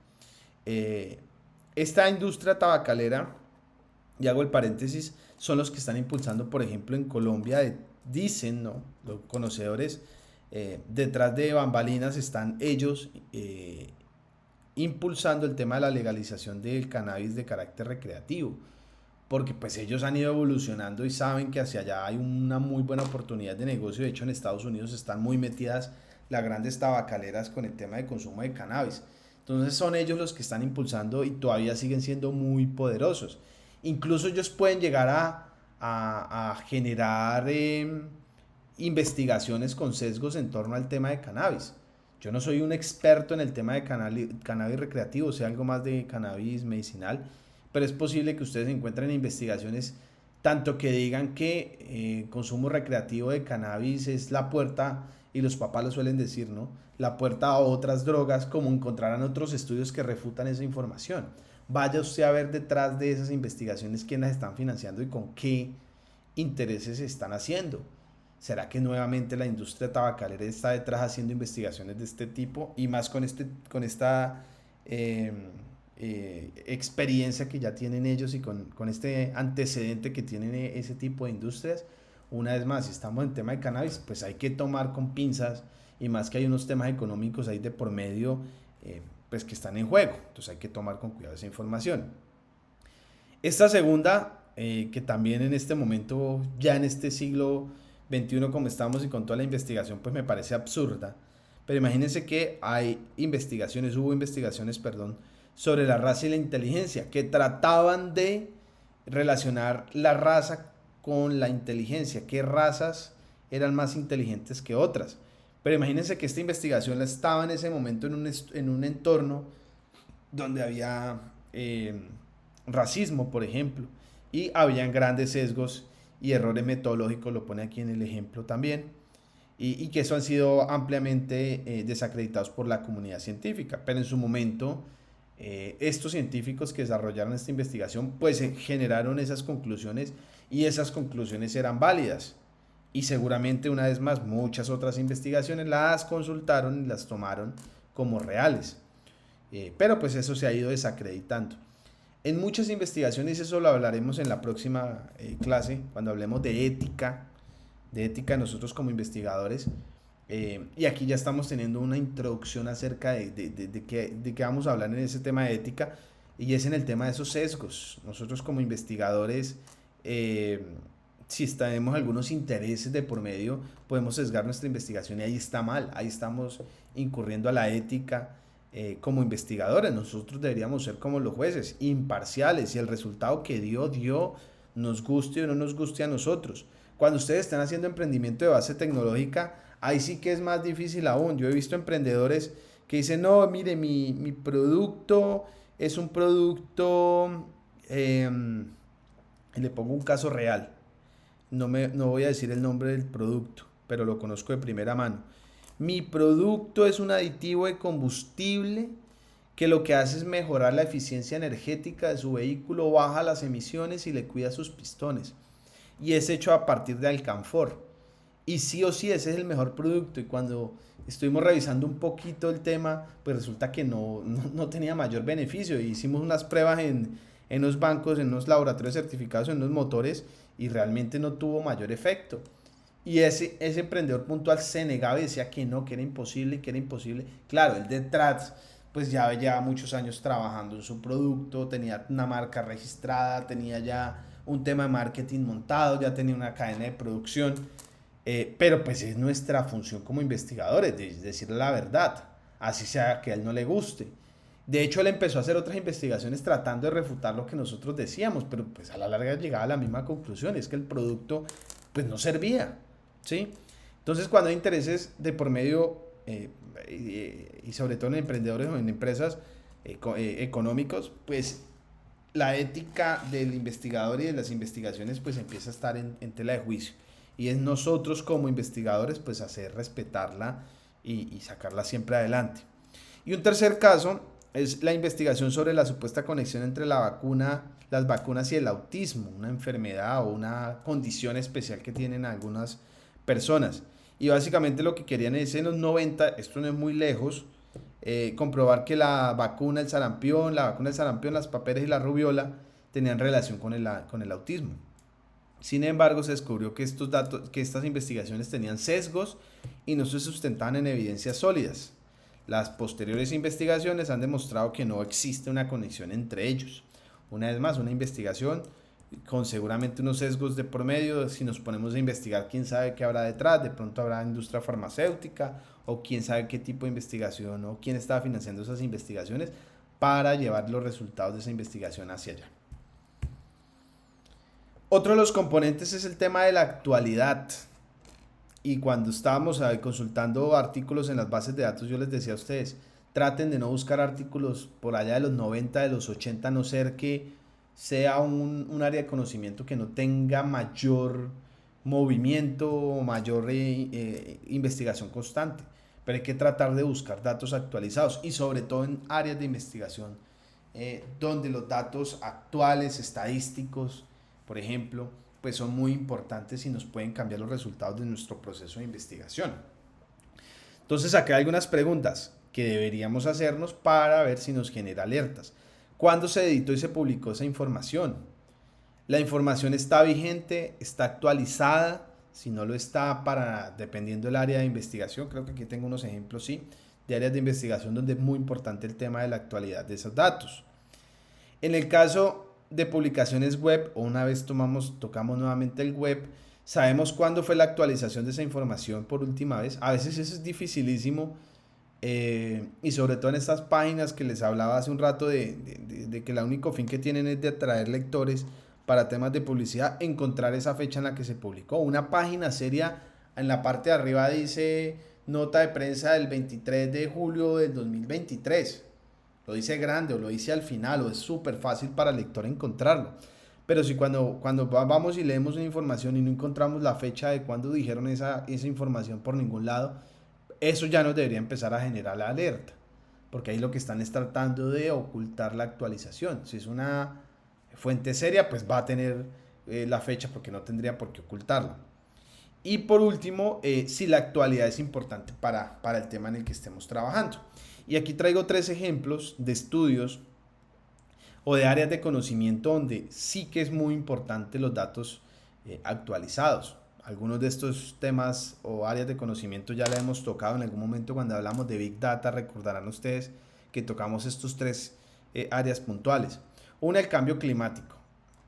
Esta industria tabacalera, y hago el paréntesis, son los que están impulsando, por ejemplo, en Colombia, dicen, ¿no?, los conocedores, detrás de bambalinas están ellos impulsando el tema de la legalización del cannabis de carácter recreativo, porque pues ellos han ido evolucionando y saben que hacia allá hay una muy buena oportunidad de negocio. De hecho, en Estados Unidos están muy metidas las grandes tabacaleras con el tema de consumo de cannabis. Entonces son ellos los que están impulsando y todavía siguen siendo muy poderosos. Incluso ellos pueden llegar a generar investigaciones con sesgos en torno al tema de cannabis. Yo no soy un experto en el tema de cannabis recreativo, sé algo más de cannabis medicinal, pero es posible que ustedes encuentren investigaciones tanto que digan que consumo recreativo de cannabis es la puerta, y los papás lo suelen decir, ¿no?, la puerta a otras drogas, como encontrarán otros estudios que refutan esa información. Vaya usted a ver detrás de esas investigaciones quién las están financiando y con qué intereses se están haciendo. ¿Será que nuevamente la industria tabacalera está detrás haciendo investigaciones de este tipo y más con esta experiencia que ya tienen ellos y con este antecedente que tienen ese tipo de industrias? una vez más, si estamos en tema de cannabis, pues hay que tomar con pinzas, y más que hay unos temas económicos ahí de por medio, pues que están en juego. Entonces hay que tomar con cuidado esa información. Esta segunda, que también en este momento, ya en este siglo XXI como estamos y con toda la investigación, pues me parece absurda. Pero imagínense que hubo investigaciones, sobre la raza y la inteligencia, que trataban de relacionar la raza con la inteligencia, qué razas eran más inteligentes que otras. Pero imagínense que esta investigación estaba en ese momento en un entorno donde había racismo, por ejemplo, y habían grandes sesgos y errores metodológicos, lo pone aquí en el ejemplo también, y que eso han sido ampliamente desacreditados por la comunidad científica. Pero en su momento, estos científicos que desarrollaron esta investigación, pues generaron esas conclusiones, y esas conclusiones eran válidas. Y seguramente, una vez más, muchas otras investigaciones las consultaron y las tomaron como reales. Pero pues eso se ha ido desacreditando. En muchas investigaciones, eso lo hablaremos en la próxima clase, cuando hablemos de ética nosotros como investigadores. Y aquí ya estamos teniendo una introducción acerca de qué vamos a hablar en ese tema de ética, y es en el tema de esos sesgos. Nosotros como investigadores, si tenemos algunos intereses de por medio, podemos sesgar nuestra investigación, y ahí está mal, ahí estamos incurriendo a la ética. Como investigadores, nosotros deberíamos ser como los jueces, imparciales, y el resultado que dio, nos guste o no nos guste a nosotros. Cuando ustedes están haciendo emprendimiento de base tecnológica, ahí sí que es más difícil aún. Yo he visto emprendedores que dicen, no, mire, mi producto es un producto, le pongo un caso real, no voy a decir el nombre del producto, pero lo conozco de primera mano. Mi producto es un aditivo de combustible que lo que hace es mejorar la eficiencia energética de su vehículo, baja las emisiones y le cuida sus pistones. Y es hecho a partir de alcanfor. Y sí o sí, ese es el mejor producto. Y cuando estuvimos revisando un poquito el tema, pues resulta que no tenía mayor beneficio. Y hicimos unas pruebas en unos bancos, en unos laboratorios certificados, en unos motores, y realmente no tuvo mayor efecto. Y ese emprendedor puntual se negaba y decía que no, que era imposible. Claro, él detrás pues ya lleva muchos años trabajando en su producto, tenía una marca registrada, tenía ya un tema de marketing montado, ya tenía una cadena de producción, pero pues es nuestra función como investigadores, decirle la verdad, así sea que a él no le guste. De hecho, él empezó a hacer otras investigaciones tratando de refutar lo que nosotros decíamos, pero pues a la larga llegaba a la misma conclusión, es que el producto pues no servía, ¿sí? Entonces, cuando hay intereses de por medio, y sobre todo en emprendedores o en empresas económicos, pues la ética del investigador y de las investigaciones pues empieza a estar en tela de juicio, y es nosotros como investigadores pues hacer respetarla y sacarla siempre adelante. Y un tercer caso es la investigación sobre la supuesta conexión entre las vacunas y el autismo, una enfermedad o una condición especial que tienen algunas personas. Y básicamente lo que querían es, en los 90, esto no es muy lejos, comprobar que la vacuna del sarampión, las paperas y la rubiola tenían relación con el autismo. Sin embargo, se descubrió que estas investigaciones tenían sesgos y no se sustentaban en evidencias sólidas. Las posteriores investigaciones han demostrado que no existe una conexión entre ellos. Una vez más, una investigación con seguramente unos sesgos de por medio. Si nos ponemos a investigar, quién sabe qué habrá detrás, de pronto habrá industria farmacéutica, o quién sabe qué tipo de investigación, o quién estaba financiando esas investigaciones para llevar los resultados de esa investigación hacia allá. Otro de los componentes es el tema de la actualidad. Y cuando estábamos consultando artículos en las bases de datos, yo les decía a ustedes, traten de no buscar artículos por allá de los 90, de los 80, a no ser que sea un área de conocimiento que no tenga mayor movimiento o mayor investigación constante. Pero hay que tratar de buscar datos actualizados, y sobre todo en áreas de investigación donde los datos actuales, estadísticos, por ejemplo, pues son muy importantes y nos pueden cambiar los resultados de nuestro proceso de investigación. Entonces, acá hay algunas preguntas que deberíamos hacernos para ver si nos genera alertas. ¿Cuándo se editó y se publicó esa información? ¿La información está vigente? ¿Está actualizada? Si no lo está, dependiendo del área de investigación, creo que aquí tengo unos ejemplos, sí, de áreas de investigación donde es muy importante el tema de la actualidad de esos datos. En el caso de publicaciones web, o una vez tocamos nuevamente el web, sabemos cuándo fue la actualización de esa información por última vez. A veces eso es dificilísimo, y sobre todo en estas páginas que les hablaba hace un rato de que el único fin que tienen es de atraer lectores para temas de publicidad, encontrar esa fecha en la que se publicó. Una página seria en la parte de arriba dice nota de prensa del 23 de julio del 2023. Lo dice grande o lo dice al final, o es súper fácil para el lector encontrarlo. Pero si cuando vamos y leemos una información y no encontramos la fecha de cuando dijeron esa información por ningún lado, eso ya nos debería empezar a generar la alerta, porque ahí lo que están es tratando de ocultar la actualización. Si es una fuente seria, pues va a tener la fecha, porque no tendría por qué ocultarla. Y por último, si la actualidad es importante para el tema en el que estemos trabajando. Y aquí traigo 3 ejemplos de estudios o de áreas de conocimiento donde sí que es muy importante los datos actualizados. Algunos de estos temas o áreas de conocimiento ya la hemos tocado en algún momento cuando hablamos de Big Data. Recordarán ustedes que tocamos estos 3 áreas puntuales. Una, el cambio climático,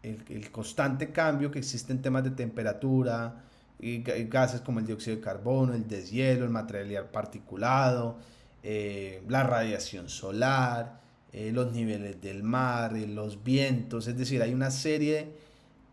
el constante cambio que existe en temas de temperatura, gases como el dióxido de carbono, el deshielo, el material particulado, la radiación solar, los niveles del mar, los vientos. Es decir, hay una serie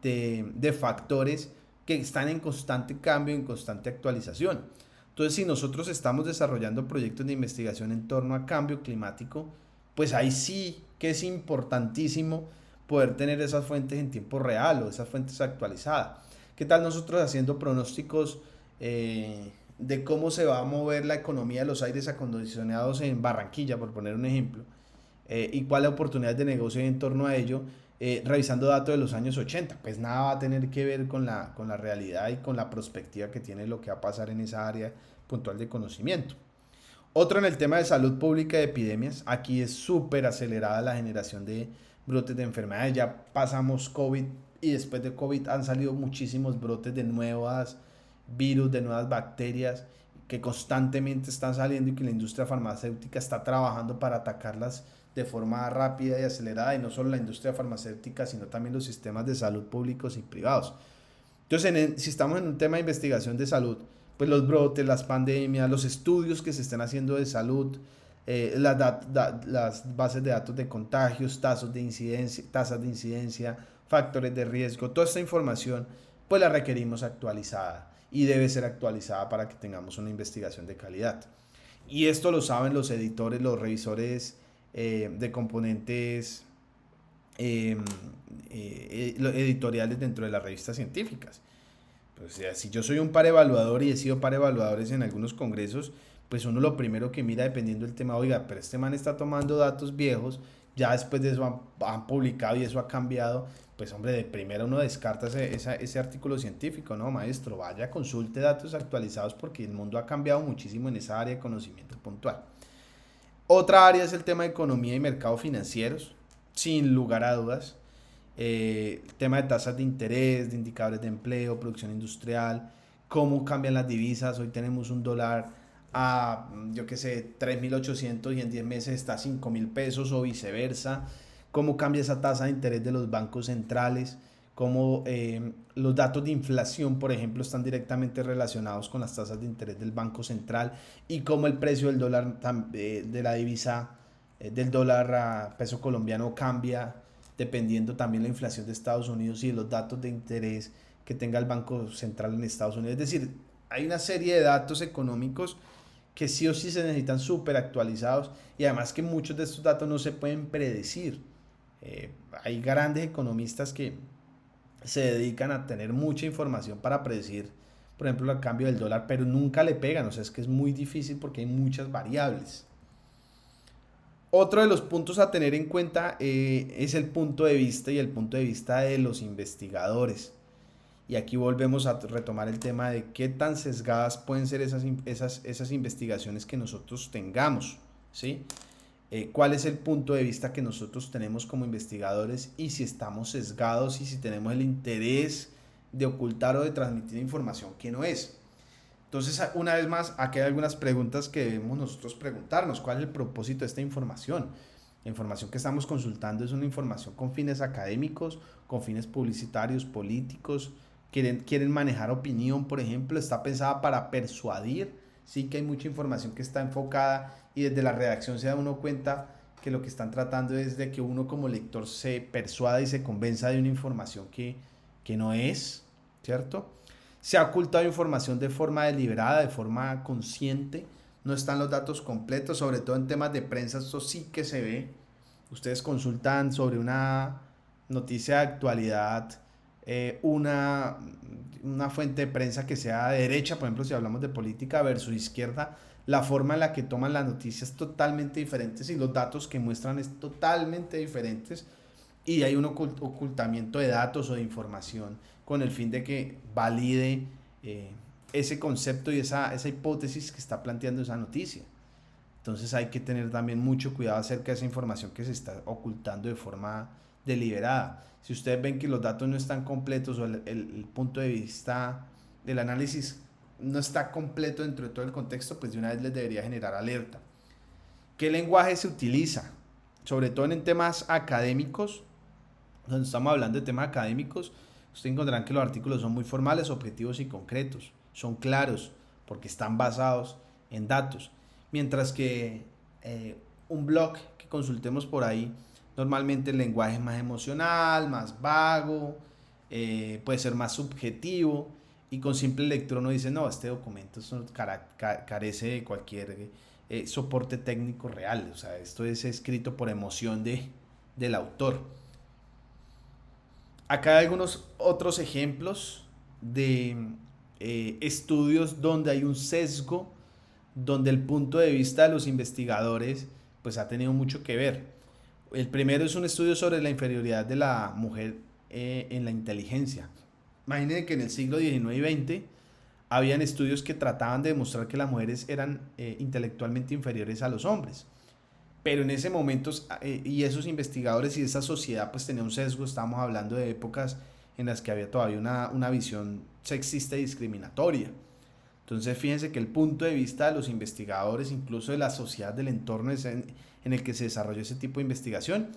de factores que están en constante cambio, en constante actualización. Entonces, si nosotros estamos desarrollando proyectos de investigación en torno a cambio climático, pues ahí sí que es importantísimo poder tener esas fuentes en tiempo real o esas fuentes actualizadas. ¿Qué tal nosotros haciendo pronósticos de cómo se va a mover la economía de los aires acondicionados en Barranquilla, por poner un ejemplo, y cuáles oportunidades de negocio hay en torno a ello, revisando datos de los años 80? Pues nada va a tener que ver con la realidad y con la perspectiva que tiene lo que va a pasar en esa área puntual de conocimiento. Otro, en el tema de salud pública y epidemias. Aquí es súper acelerada la generación de brotes de enfermedades. Ya pasamos COVID y después de COVID han salido muchísimos brotes de nuevas virus, de nuevas bacterias que constantemente están saliendo y que la industria farmacéutica está trabajando para atacarlas de forma rápida y acelerada, y no solo la industria farmacéutica, sino también los sistemas de salud públicos y privados. Entonces, si estamos en un tema de investigación de salud, pues los brotes, las pandemias, los estudios que se están haciendo de salud, las bases de datos de contagios, tasas de incidencia, factores de riesgo, toda esta información, pues la requerimos actualizada, y debe ser actualizada para que tengamos una investigación de calidad. Y esto lo saben los editores, los revisores de componentes editoriales dentro de las revistas científicas. Pues, si yo soy un par evaluador y he sido par evaluadores en algunos congresos, pues uno lo primero que mira, dependiendo del tema, oiga, pero este man está tomando datos viejos, ya después de eso han publicado y eso ha cambiado, pues hombre, de primera uno descarta ese artículo científico, ¿no, maestro? Vaya, consulte datos actualizados, porque el mundo ha cambiado muchísimo en esa área de conocimiento puntual. Otra área es el tema de economía y mercados financieros, sin lugar a dudas. El tema de tasas de interés, de indicadores de empleo, producción industrial, cómo cambian las divisas. Hoy tenemos un dólar a, 3.800 y en 10 meses está a 5.000 pesos o viceversa. Cómo cambia esa tasa de interés de los bancos centrales, cómo los datos de inflación, por ejemplo, están directamente relacionados con las tasas de interés del Banco Central, y cómo el precio del dólar, de la divisa, del dólar a peso colombiano, cambia dependiendo también la inflación de Estados Unidos y de los datos de interés que tenga el Banco Central en Estados Unidos. Es decir, hay una serie de datos económicos que sí o sí se necesitan súper actualizados, y además que muchos de estos datos no se pueden predecir. Hay grandes economistas que se dedican a tener mucha información para predecir, por ejemplo, el cambio del dólar, pero nunca le pegan. O sea, es que es muy difícil porque hay muchas variables. Otro de los puntos a tener en cuenta es el punto de vista, y el punto de vista de los investigadores. Y aquí volvemos a retomar el tema de qué tan sesgadas pueden ser esas investigaciones que nosotros tengamos, ¿sí? Cuál es el punto de vista que nosotros tenemos como investigadores, y si estamos sesgados y si tenemos el interés de ocultar o de transmitir información que no es. Entonces, una vez más, aquí hay algunas preguntas que debemos nosotros preguntarnos. ¿Cuál es el propósito de esta información? La información que estamos consultando es una información con fines académicos, con fines publicitarios, políticos. Quieren manejar opinión, por ejemplo. Está pensada para persuadir. Sí que hay mucha información que está enfocada y desde la redacción se da uno cuenta que lo que están tratando es de que uno como lector se persuada y se convenza de una información que no es, ¿cierto? Se ha ocultado información de forma deliberada, de forma consciente. No están los datos completos, sobre todo en temas de prensa, esto sí que se ve. Ustedes consultan sobre una noticia de actualidad, una fuente de prensa que sea de derecha, por ejemplo, si hablamos de política versus izquierda, la forma en la que toman la noticia es totalmente diferente y los datos que muestran es totalmente diferentes y hay un ocultamiento de datos o de información con el fin de que valide ese concepto y esa hipótesis que está planteando esa noticia. Entonces hay que tener también mucho cuidado acerca de esa información que se está ocultando de forma deliberada. Si ustedes ven que los datos no están completos o el punto de vista del análisis no está completo dentro de todo el contexto, pues de una vez les debería generar alerta. ¿Qué lenguaje se utiliza? Sobre todo en temas académicos, cuando estamos hablando de temas académicos, ustedes encontrarán que los artículos son muy formales, objetivos y concretos. Son claros porque están basados en datos. Mientras que un blog que consultemos por ahí, normalmente el lenguaje es más emocional, más vago, puede ser más subjetivo y con simple lectura uno dice, no, este documento carece de cualquier soporte técnico real. O sea, esto es escrito por emoción del autor. Acá hay algunos otros ejemplos de estudios donde hay un sesgo, donde el punto de vista de los investigadores pues ha tenido mucho que ver. El primero es un estudio sobre la inferioridad de la mujer en la inteligencia. Imaginen que en el siglo XIX y XX habían estudios que trataban de demostrar que las mujeres eran intelectualmente inferiores a los hombres. Pero en ese momento, y esos investigadores y esa sociedad pues tenía un sesgo. Estamos hablando de épocas en las que había todavía una visión sexista y discriminatoria. Entonces fíjense que el punto de vista de los investigadores, incluso de la sociedad, del entorno en el que se desarrolló ese tipo de investigación,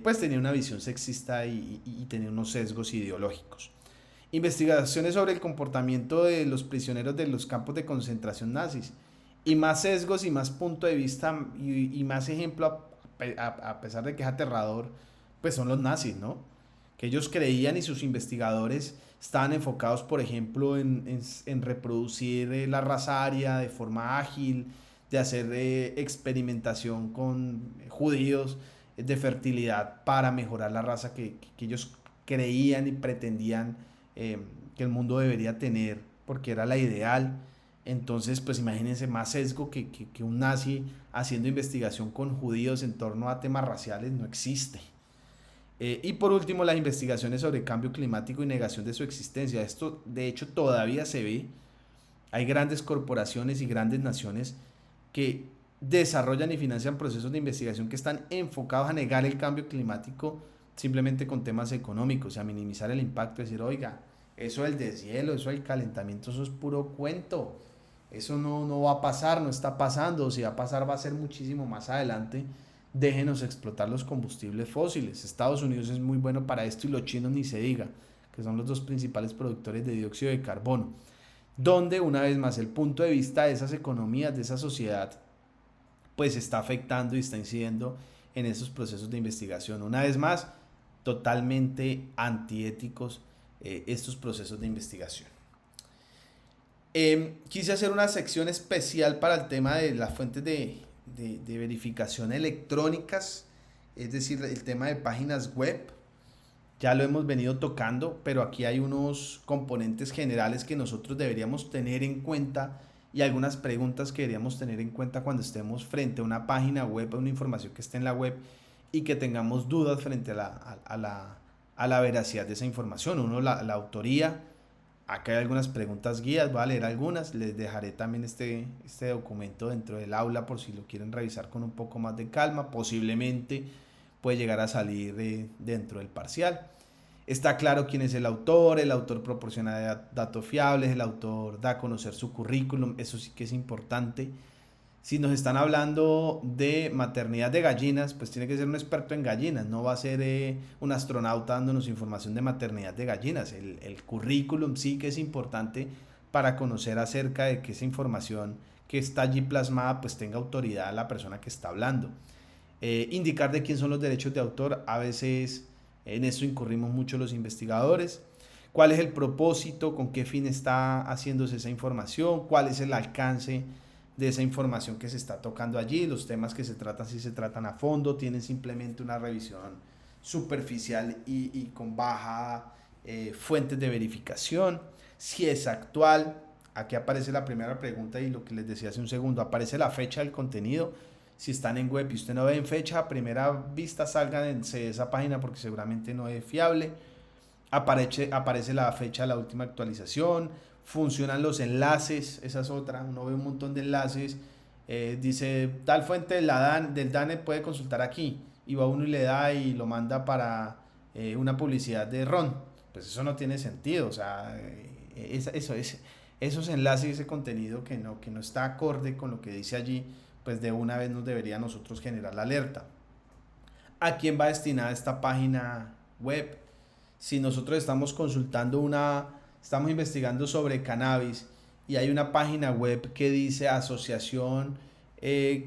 pues tenía una visión sexista y tenía unos sesgos ideológicos. Investigaciones sobre el comportamiento de los prisioneros de los campos de concentración nazis. Y más sesgos y más punto de vista y más ejemplo, a pesar de que es aterrador, pues son los nazis, ¿no? Que ellos creían y sus investigadores estaban enfocados, por ejemplo, en reproducir la raza aria de forma ágil, de hacer experimentación con judíos de fertilidad para mejorar la raza que ellos creían y pretendían que el mundo debería tener, porque era la ideal. Entonces, pues imagínense más sesgo que un nazi haciendo investigación con judíos en torno a temas raciales no existe. Y por último, las investigaciones sobre cambio climático y negación de su existencia. Esto, de hecho, todavía se ve. Hay grandes corporaciones y grandes naciones que desarrollan y financian procesos de investigación que están enfocados a negar el cambio climático simplemente con temas económicos, a minimizar el impacto, decir, oiga, eso del deshielo, eso del calentamiento, eso es puro cuento. Eso no va a pasar, no está pasando, o si va a pasar va a ser muchísimo más adelante. Déjenos explotar los combustibles fósiles. Estados Unidos es muy bueno para esto y los chinos ni se diga, que son los dos principales productores de dióxido de carbono. Donde, una vez más, el punto de vista de esas economías, de esa sociedad, pues está afectando y está incidiendo en esos procesos de investigación. Una vez más, totalmente antiéticos estos procesos de investigación. Quise hacer una sección especial para el tema de las fuentes de verificación electrónicas, es decir, el tema de páginas web. Ya lo hemos venido tocando, pero aquí hay unos componentes generales que nosotros deberíamos tener en cuenta y algunas preguntas que deberíamos tener en cuenta cuando estemos frente a una página web, a una información que esté en la web y que tengamos dudas frente a la veracidad de esa información. Uno, la autoría. Acá hay algunas preguntas guías, voy a leer algunas, les dejaré también este documento dentro del aula por si lo quieren revisar con un poco más de calma, posiblemente puede llegar a salir dentro del parcial. Está claro quién es el autor proporciona datos fiables, el autor da a conocer su currículum, eso sí que es importante. Si nos están hablando de maternidad de gallinas, pues tiene que ser un experto en gallinas, no va a ser un astronauta dándonos información de maternidad de gallinas. El currículum sí que es importante para conocer acerca de que esa información que está allí plasmada pues tenga autoridad a la persona que está hablando. Indicar de quién son los derechos de autor, a veces en eso incurrimos mucho los investigadores. ¿Cuál es el propósito? ¿Con qué fin está haciéndose esa información? ¿Cuál es el alcance de esa información que se está tocando allí? Los temas que se tratan, si se tratan a fondo, tienen simplemente una revisión superficial y con baja fuentes de verificación. Si es actual, aquí aparece la primera pregunta y lo que les decía hace un segundo, aparece la fecha del contenido. Si están en web y usted no ve en fecha, a primera vista salgan de esa página porque seguramente no es fiable. Aparece la fecha de la última actualización. Funcionan los enlaces, esa es otra. Uno ve un montón de enlaces. Dice tal fuente del DANE puede consultar aquí. Y va uno y le da y lo manda para una publicidad de Ron. Pues eso no tiene sentido. O sea, esos enlaces y ese contenido que no está acorde con lo que dice allí, pues de una vez nos debería a nosotros generar la alerta. ¿A quién va destinada esta página web? Si nosotros estamos estamos investigando sobre cannabis y hay una página web que dice Asociación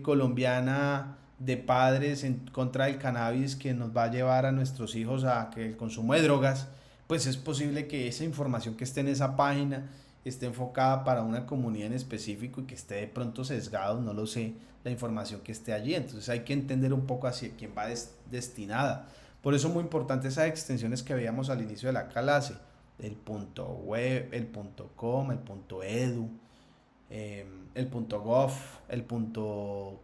Colombiana de Padres en contra del Cannabis, que nos va a llevar a nuestros hijos a que el consumo de drogas, pues es posible que esa información que esté en esa página esté enfocada para una comunidad en específico y que esté de pronto sesgado, no lo sé, la información que esté allí. Entonces hay que entender un poco hacia quién va destinada. Por eso es muy importante esas extensiones que veíamos al inicio de la clase, el .web, el .com, el .edu, el .gov, el .co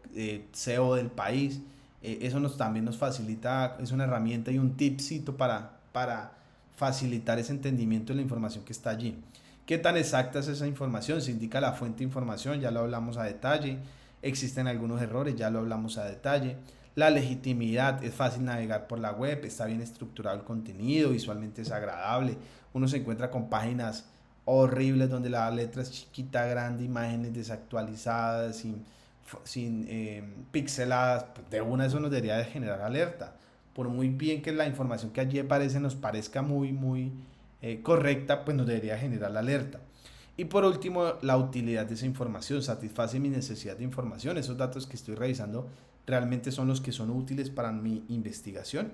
del país. Eso también nos facilita, es una herramienta y un tipcito para facilitar ese entendimiento de la información que está allí. ¿Qué tan exacta es esa información? Se indica la fuente de información, ya lo hablamos a detalle. Existen algunos errores, ya lo hablamos a detalle. La legitimidad, es fácil navegar por la web, está bien estructurado el contenido, visualmente es agradable. Uno se encuentra con páginas horribles donde la letra es chiquita, grande, imágenes desactualizadas, sin pixeladas. De una eso nos debería de generar alerta. Por muy bien que la información que allí aparece nos parezca muy correcta, pues nos debería generar la alerta. Y por último, la utilidad de esa información, satisface mi necesidad de información, esos datos que estoy revisando realmente son los que son útiles para mi investigación.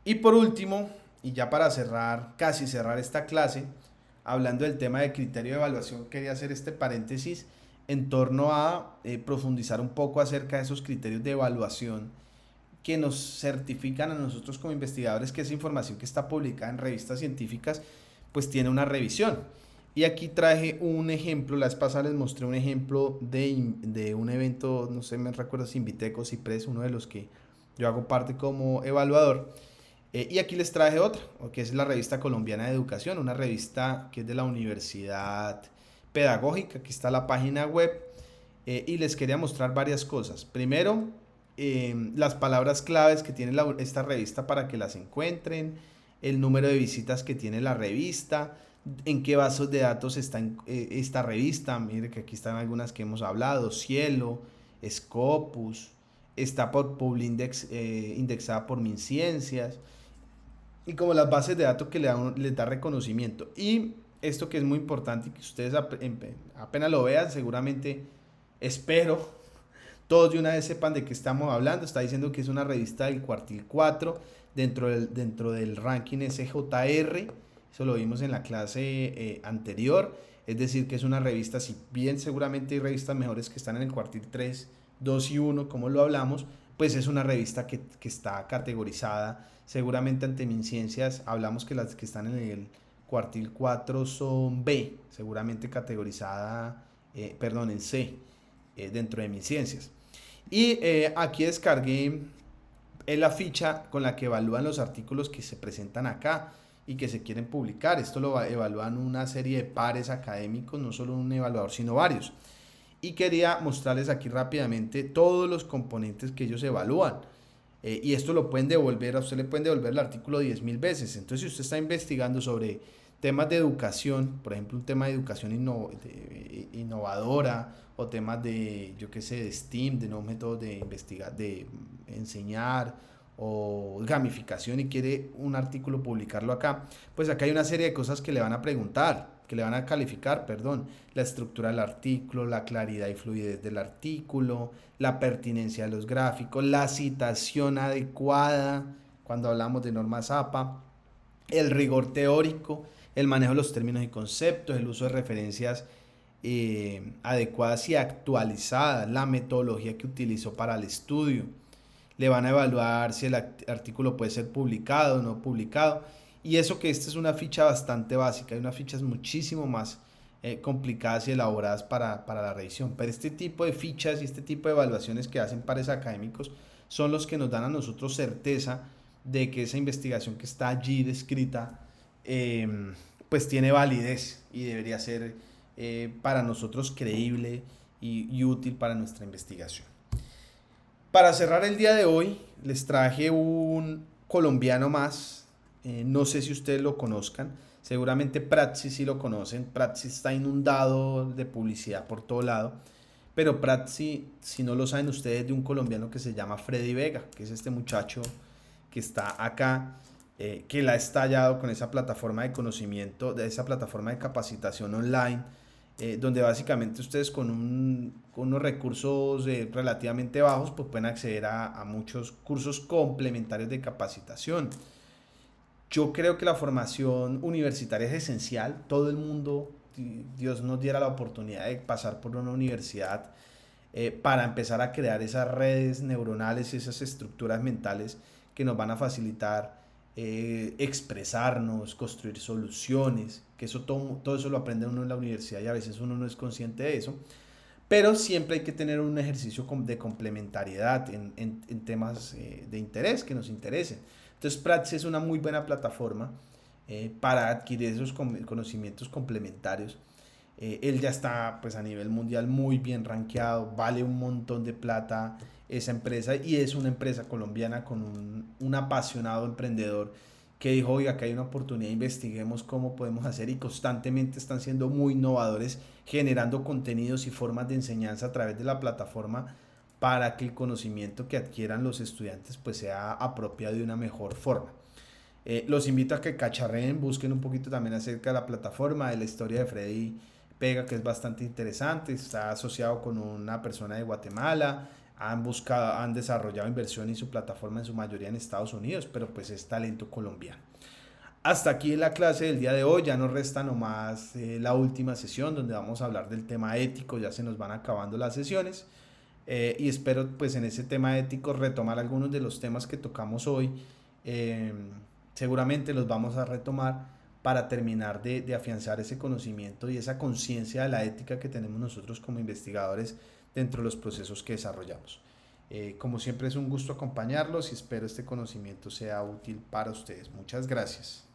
Y por último, y ya para casi cerrar esta clase, hablando del tema de criterio de evaluación, quería hacer este paréntesis en torno a profundizar un poco acerca de esos criterios de evaluación que nos certifican a nosotros como investigadores que esa información que está publicada en revistas científicas pues tiene una revisión. Y aquí traje un ejemplo, la vez pasada les mostré un ejemplo de un evento, no sé, me recuerdo si Invitec o Cipress, uno de los que yo hago parte como evaluador. Y aquí les traje otra, que es la Revista Colombiana de Educación, una revista que es de la Universidad Pedagógica. Aquí está la página web y les quería mostrar varias cosas. Primero, las palabras claves que tiene esta revista para que las encuentren, el número de visitas que tiene la revista, en qué bases de datos está esta revista. Mire que aquí están algunas que hemos hablado: Cielo, Scopus, está por Publindex, indexada por MinCiencias, y como las bases de datos que les da reconocimiento. Y esto que es muy importante y que ustedes apenas lo vean, seguramente, espero, todos de una vez sepan de qué estamos hablando. Está diciendo que es una revista del cuartil 4 dentro del ranking SJR. Eso lo vimos en la clase anterior. Es decir, que es una revista, si bien seguramente hay revistas mejores que están en el cuartil 3, 2 y 1, como lo hablamos, pues es una revista que está categorizada. Seguramente ante MinCiencias hablamos que las que están en el cuartil 4 son B, seguramente categorizada, en C, dentro de MinCiencias. Y aquí descargué la ficha con la que evalúan los artículos que se presentan acá y que se quieren publicar. Esto lo evalúan una serie de pares académicos, no solo un evaluador, sino varios. Y quería mostrarles aquí rápidamente todos los componentes que ellos evalúan. y esto lo pueden devolver, a usted le pueden devolver el artículo 10.000 veces. Entonces, si usted está investigando sobre temas de educación, por ejemplo, un tema de educación innovadora, o temas de, yo qué sé, de STEAM, de nuevos métodos de investigar, de enseñar, o gamificación, y quiere un artículo publicarlo acá, pues acá hay una serie de cosas que le van a preguntar, que le van a calificar, perdón: la estructura del artículo, la claridad y fluidez del artículo, la pertinencia de los gráficos, la citación adecuada cuando hablamos de normas APA, el rigor teórico, el manejo de los términos y conceptos, el uso de referencias adecuadas y actualizadas, la metodología que utilizó para el estudio. Le van a evaluar si el artículo puede ser publicado o no publicado. Y eso, que esta es una ficha bastante básica. Hay unas fichas muchísimo más complicadas y elaboradas para la revisión. Pero este tipo de fichas y este tipo de evaluaciones que hacen pares académicos son los que nos dan a nosotros certeza de que esa investigación que está allí descrita pues tiene validez y debería ser para nosotros creíble y útil para nuestra investigación. Para cerrar el día de hoy, les traje un colombiano más. No sé si ustedes lo conozcan, seguramente Prati sí lo conocen. Prati está inundado de publicidad por todo lado, pero Prati, si no lo saben ustedes, de un colombiano que se llama Freddy Vega, que es este muchacho que está acá, que la ha estallado con esa plataforma de conocimiento, de esa plataforma de capacitación online, donde básicamente ustedes con unos recursos relativamente bajos pues pueden acceder a muchos cursos complementarios de capacitación. Yo creo que la formación universitaria es esencial. Todo el mundo, Dios nos diera la oportunidad de pasar por una universidad para empezar a crear esas redes neuronales y esas estructuras mentales que nos van a facilitar expresarnos, construir soluciones, que eso todo eso lo aprende uno en la universidad y a veces uno no es consciente de eso, pero siempre hay que tener un ejercicio de complementariedad en temas de interés que nos interesen. Entonces Prati es una muy buena plataforma para adquirir esos conocimientos complementarios. Él ya está pues a nivel mundial muy bien rankeado, vale un montón de plata esa empresa, y es una empresa colombiana con un apasionado emprendedor que dijo: oiga, acá hay una oportunidad, investiguemos cómo podemos hacer, y constantemente están siendo muy innovadores, generando contenidos y formas de enseñanza a través de la plataforma para que el conocimiento que adquieran los estudiantes pues sea apropiado de una mejor forma. Los invito a que cacharreen, busquen un poquito también acerca de la plataforma, de la historia de Freddy Vega, que es bastante interesante. Está asociado con una persona de Guatemala, han desarrollado inversión en su plataforma en su mayoría en Estados Unidos, pero pues es talento colombiano. Hasta aquí la clase del día de hoy. Ya nos resta nomás la última sesión, donde vamos a hablar del tema ético. Ya se nos van acabando las sesiones y espero pues en ese tema ético retomar algunos de los temas que tocamos hoy. Seguramente los vamos a retomar para terminar de afianzar ese conocimiento y esa conciencia de la ética que tenemos nosotros como investigadores dentro de los procesos que desarrollamos. Como siempre, es un gusto acompañarlos y espero este conocimiento sea útil para ustedes. Muchas gracias.